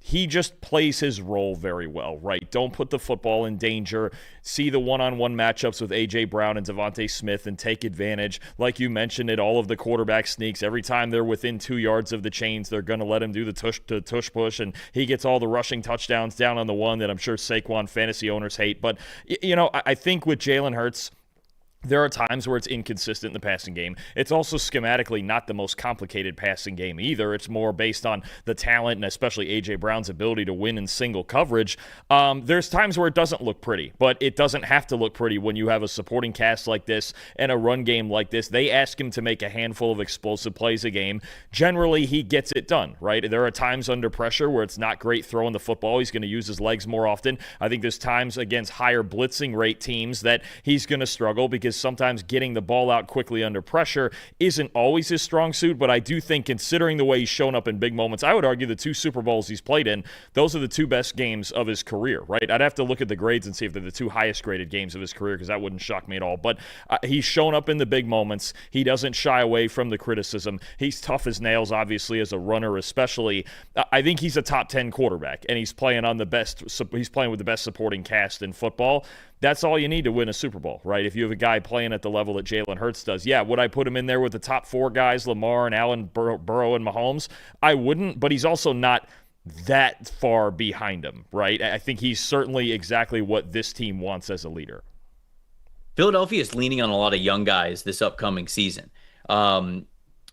He just plays his role very well, right? Don't put the football in danger. See the one-on-one matchups with A.J. Brown and Devontae Smith and take advantage. Like you mentioned it, all of the quarterback sneaks. Every time they're within 2 yards of the chains, they're going to let him do the tush push, and he gets all the rushing touchdowns down on the one that I'm sure Saquon fantasy owners hate. But, I think with Jalen Hurts, There are times where it's inconsistent in the passing game. It's also schematically not the most complicated passing game either. It's more based on the talent and especially A.J. Brown's ability to win in single coverage. There's times where it doesn't look pretty, but it doesn't have to look pretty when you have a supporting cast like this and a run game like this. They ask him to make a handful of explosive plays a game. Generally, he gets it done, right? There are times under pressure where it's not great throwing the football. He's going to use his legs more often. I think there's times against higher blitzing rate teams that he's going to struggle because sometimes getting the ball out quickly under pressure isn't always his strong suit, but I do think considering the way he's shown up in big moments, I would argue the 2 Super Bowls he's played in, those are the 2 best games of his career, right? I'd have to look at the grades and see if they're the 2 highest graded games of his career because that wouldn't shock me at all, but he's shown up in the big moments. He doesn't shy away from the criticism. He's tough as nails, obviously, as a runner especially. I think he's a top 10 quarterback, and he's playing with the best supporting cast in football. That's all you need to win a Super Bowl, right? If you have a guy playing at the level that Jalen Hurts does. Yeah, would I put him in there with the top 4 guys, Lamar and Allen, Burrow and Mahomes? I wouldn't, but he's also not that far behind him, right? I think he's certainly exactly what this team wants as a leader. Philadelphia is leaning on a lot of young guys this upcoming season. Cooper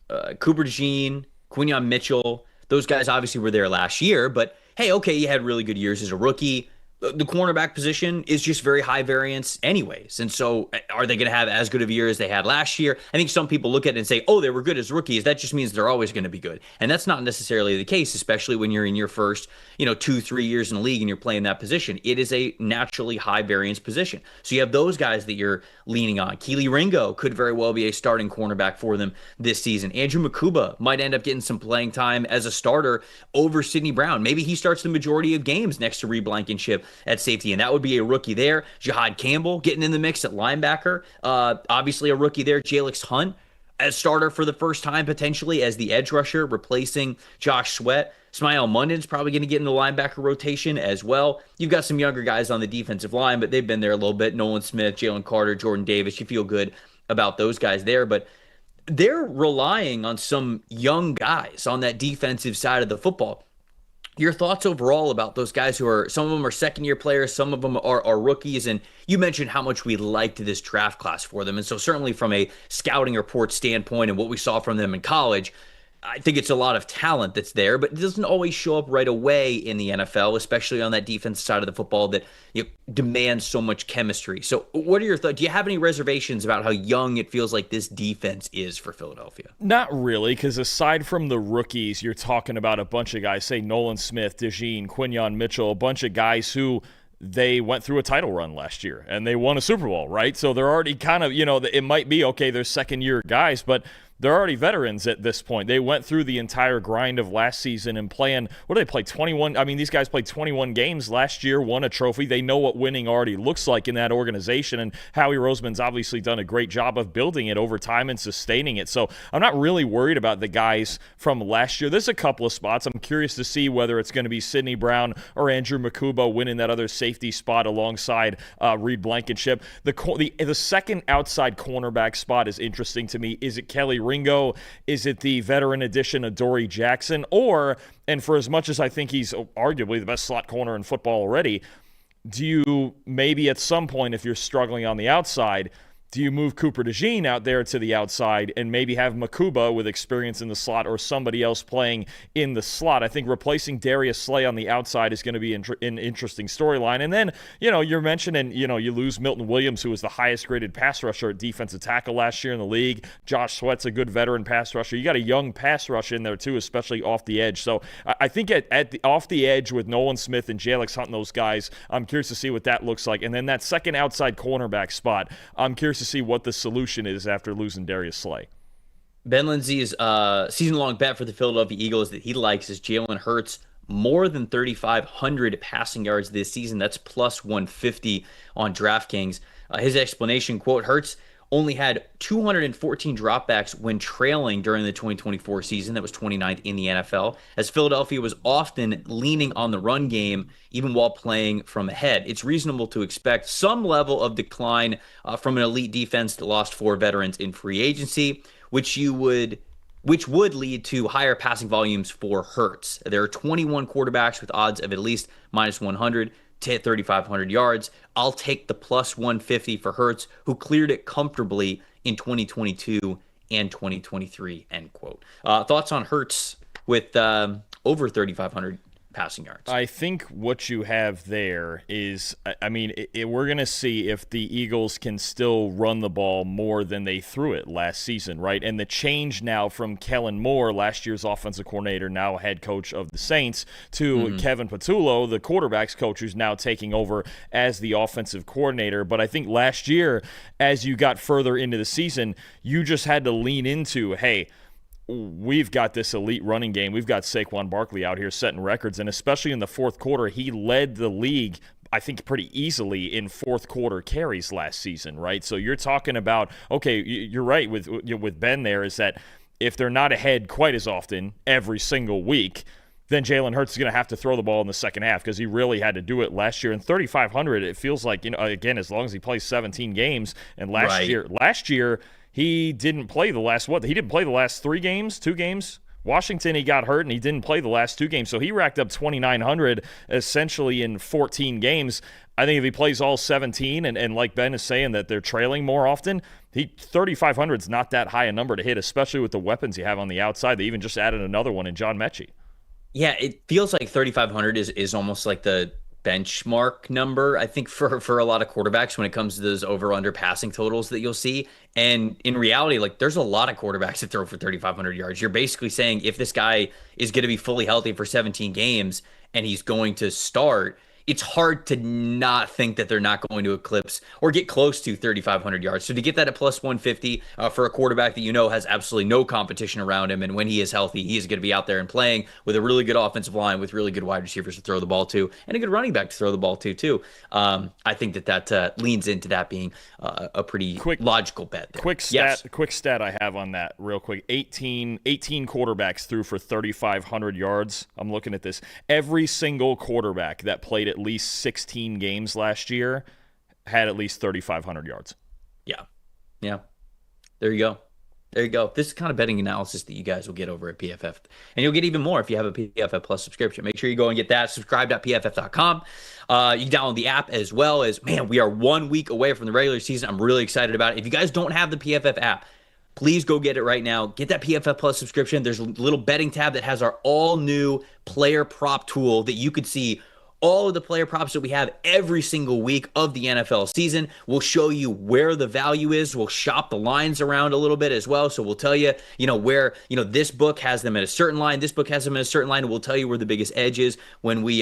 DeJean, Quinyon Mitchell, those guys obviously were there last year, but hey, okay, you had really good years as a rookie. The cornerback position is just very high variance anyways. And so are they going to have as good of a year as they had last year? I think some people look at it and say, oh, they were good as rookies. That just means they're always going to be good. And that's not necessarily the case, especially when you're in your first, 2-3 years in the league and you're playing that position. It is a naturally high variance position. So you have those guys that you're leaning on. Keely Ringo could very well be a starting cornerback for them this season. Andrew Makuba might end up getting some playing time as a starter over Sidney Brown. Maybe he starts the majority of games next to Reed Blankenship at safety, and that would be a rookie there. Jahad Campbell getting in the mix at linebacker. Obviously a rookie there. Jalix Hunt as starter for the first time, potentially as the edge rusher, replacing Josh Sweat. Smael Mondon's probably going to get in the linebacker rotation as well. You've got some younger guys on the defensive line, but they've been there a little bit. Nolan Smith, Jalen Carter, Jordan Davis. You feel good about those guys there, but they're relying on some young guys on that defensive side of the football. Your thoughts overall about those guys who are, some of them are second-year players, some of them are rookies, and you mentioned how much we liked this draft class for them. And so certainly from a scouting report standpoint and what we saw from them in college, I think it's a lot of talent that's there, but it doesn't always show up right away in the NFL, especially on that defensive side of the football that demands so much chemistry. So what are your thoughts? Do you have any reservations about how young it feels like this defense is for Philadelphia? Not really, because aside from the rookies, you're talking about a bunch of guys, say Nolan Smith, DeJean, Quinyon Mitchell, a bunch of guys who they went through a title run last year and they won a Super Bowl, right? So they're already kind of, it might be, okay, they're second-year guys, but they're already veterans at this point. They went through the entire grind of last season and playing, what did they play, 21? I mean, these guys played 21 games last year, won a trophy. They know what winning already looks like in that organization, and Howie Roseman's obviously done a great job of building it over time and sustaining it. So I'm not really worried about the guys from last year. There's a couple of spots. I'm curious to see whether it's going to be Sidney Brown or Andrew Makuba winning that other safety spot alongside Reed Blankenship. The second outside cornerback spot is interesting to me. Is it Kelly Ringo? Is it the veteran addition of Dory Jackson? Or, and for as much as I think he's arguably the best slot corner in football already, do you maybe at some point, if you're struggling on the outside, do you move Cooper DeJean out there to the outside and maybe have Makuba with experience in the slot or somebody else playing in the slot? I think replacing Darius Slay on the outside is going to be an interesting storyline. And then, you're mentioning, you lose Milton Williams, who was the highest graded pass rusher at defensive tackle last year in the league. Josh Sweat's a good veteran pass rusher. You got a young pass rush in there too, especially off the edge. So I think off the edge with Nolan Smith and Jalix Hunt and those guys, I'm curious to see what that looks like. And then that second outside cornerback spot, I'm curious to see what the solution is after losing Darius Slay. Ben Lindsay's season-long bet for the Philadelphia Eagles that he likes is Jalen Hurts more than 3,500 passing yards this season. That's plus 150 on DraftKings. His explanation, quote, Hurts only had 214 dropbacks when trailing during the 2024 season. That was 29th in the NFL, as Philadelphia was often leaning on the run game even while playing from ahead. It's reasonable to expect some level of decline from an elite defense that lost 4 veterans in free agency, which would lead to higher passing volumes for Hurts. There are 21 quarterbacks with odds of at least minus 100. to hit 3,500 yards. I'll take the plus 150 for Hurts, who cleared it comfortably in 2022 and 2023, end quote. Thoughts on Hurts with over 3,500 passing yards? I think what you have there is, I mean, we're going to see if the Eagles can still run the ball more than they threw it last season, right? And the change now from Kellen Moore, last year's offensive coordinator, now head coach of the Saints, to Kevin Patullo, the quarterback's coach, who's now taking over as the offensive coordinator. But I think last year, as you got further into the season, you just had to lean into, hey, we've got this elite running game. We've got Saquon Barkley out here setting records, and especially in the fourth quarter, he led the league, I think, pretty easily in fourth quarter carries last season, right? So you're talking about, okay, you're right with Ben there, is that if they're not ahead quite as often every single week, then Jalen Hurts is going to have to throw the ball in the second half, because he really had to do it last year. And 3,500, it feels like, again, as long as he plays 17 games, and last year he didn't play the last, he didn't play the last 2 games. Washington, he got hurt, and he didn't play the last 2 games. So he racked up 2,900 essentially in 14 games. I think if he plays all 17, and like Ben is saying, that they're trailing more often, 3,500 is not that high a number to hit, especially with the weapons you have on the outside. They even just added another one in John Mechie. Yeah, it feels like 3,500 is almost like the benchmark number, I think, for a lot of quarterbacks when it comes to those over-under passing totals that you'll see. And in reality, like, there's a lot of quarterbacks that throw for 3,500 yards. You're basically saying if this guy is going to be fully healthy for 17 games and he's going to start, it's hard to not think that they're not going to eclipse or get close to 3,500 yards. So to get that at plus 150 for a quarterback that has absolutely no competition around him, and when he is healthy, he is going to be out there and playing with a really good offensive line, with really good wide receivers to throw the ball to, and a good running back to throw the ball to too. I think that leans into that being a pretty logical bet there. Quick stat I have on that real quick. 18 quarterbacks threw for 3,500 yards. I'm looking at this. Every single quarterback that played at least 16 games last year had at least 3,500 yards. Yeah. There you go. This is kind of betting analysis that you guys will get over at PFF. And you'll get even more if you have a PFF Plus subscription. Make sure you go and get that. Subscribe.pff.com. You can download the app, as well as, man, we are 1 week away from the regular season. I'm really excited about it. If you guys don't have the PFF app, please go get it right now. Get that PFF Plus subscription. There's a little betting tab that has our all-new player prop tool that you could see all of the player props that we have every single week of the NFL season. We'll show you where the value is. We'll shop the lines around a little bit as well. So we'll tell you, where, this book has them at a certain line. This book has them at a certain line. And we'll tell you where the biggest edge is when we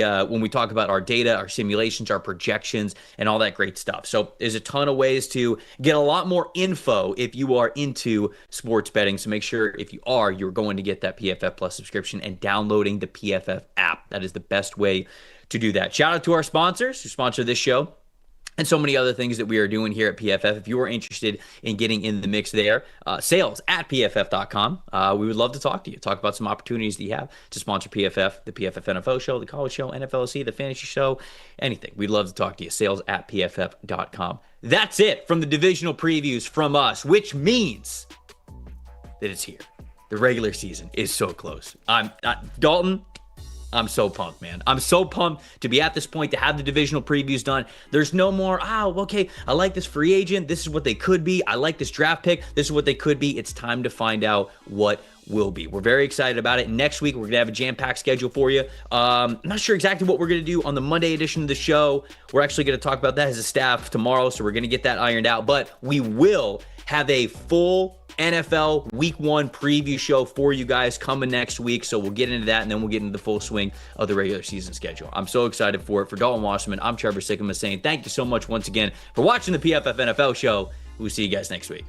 talk about our data, our simulations, our projections, and all that great stuff. So there's a ton of ways to get a lot more info if you are into sports betting. So make sure, if you are, you're going to get that PFF Plus subscription and downloading the PFF app. That is the best way to do that. Shout out to our sponsors who sponsor this show and so many other things that we are doing here at PFF. If you are interested in getting in the mix there, sales at pff.com. We would love to talk to you, talk about some opportunities that you have to sponsor PFF, the PFF NFL show, the college show, NFLC, the fantasy show, anything. We'd love to talk to you. Sales at pff.com. That's it from the divisional previews from us, which means that it's here. The regular season is so close. Dalton, I'm so pumped, man. I'm so pumped to be at this point, to have the divisional previews done. There's no more, okay, I like this free agent. This is what they could be. I like this draft pick. This is what they could be. It's time to find out what will be. We're very excited about it. Next week, we're going to have a jam-packed schedule for you. I'm not sure exactly what we're going to do on the Monday edition of the show. We're actually going to talk about that as a staff tomorrow, so we're going to get that ironed out. But we will have a full NFL Week 1 preview show for you guys coming next week. So we'll get into that, and then we'll get into the full swing of the regular season schedule. I'm so excited for it. For Dalton Wasserman, I'm Trevor Sikkema saying thank you so much once again for watching the PFF NFL show. We'll see you guys next week.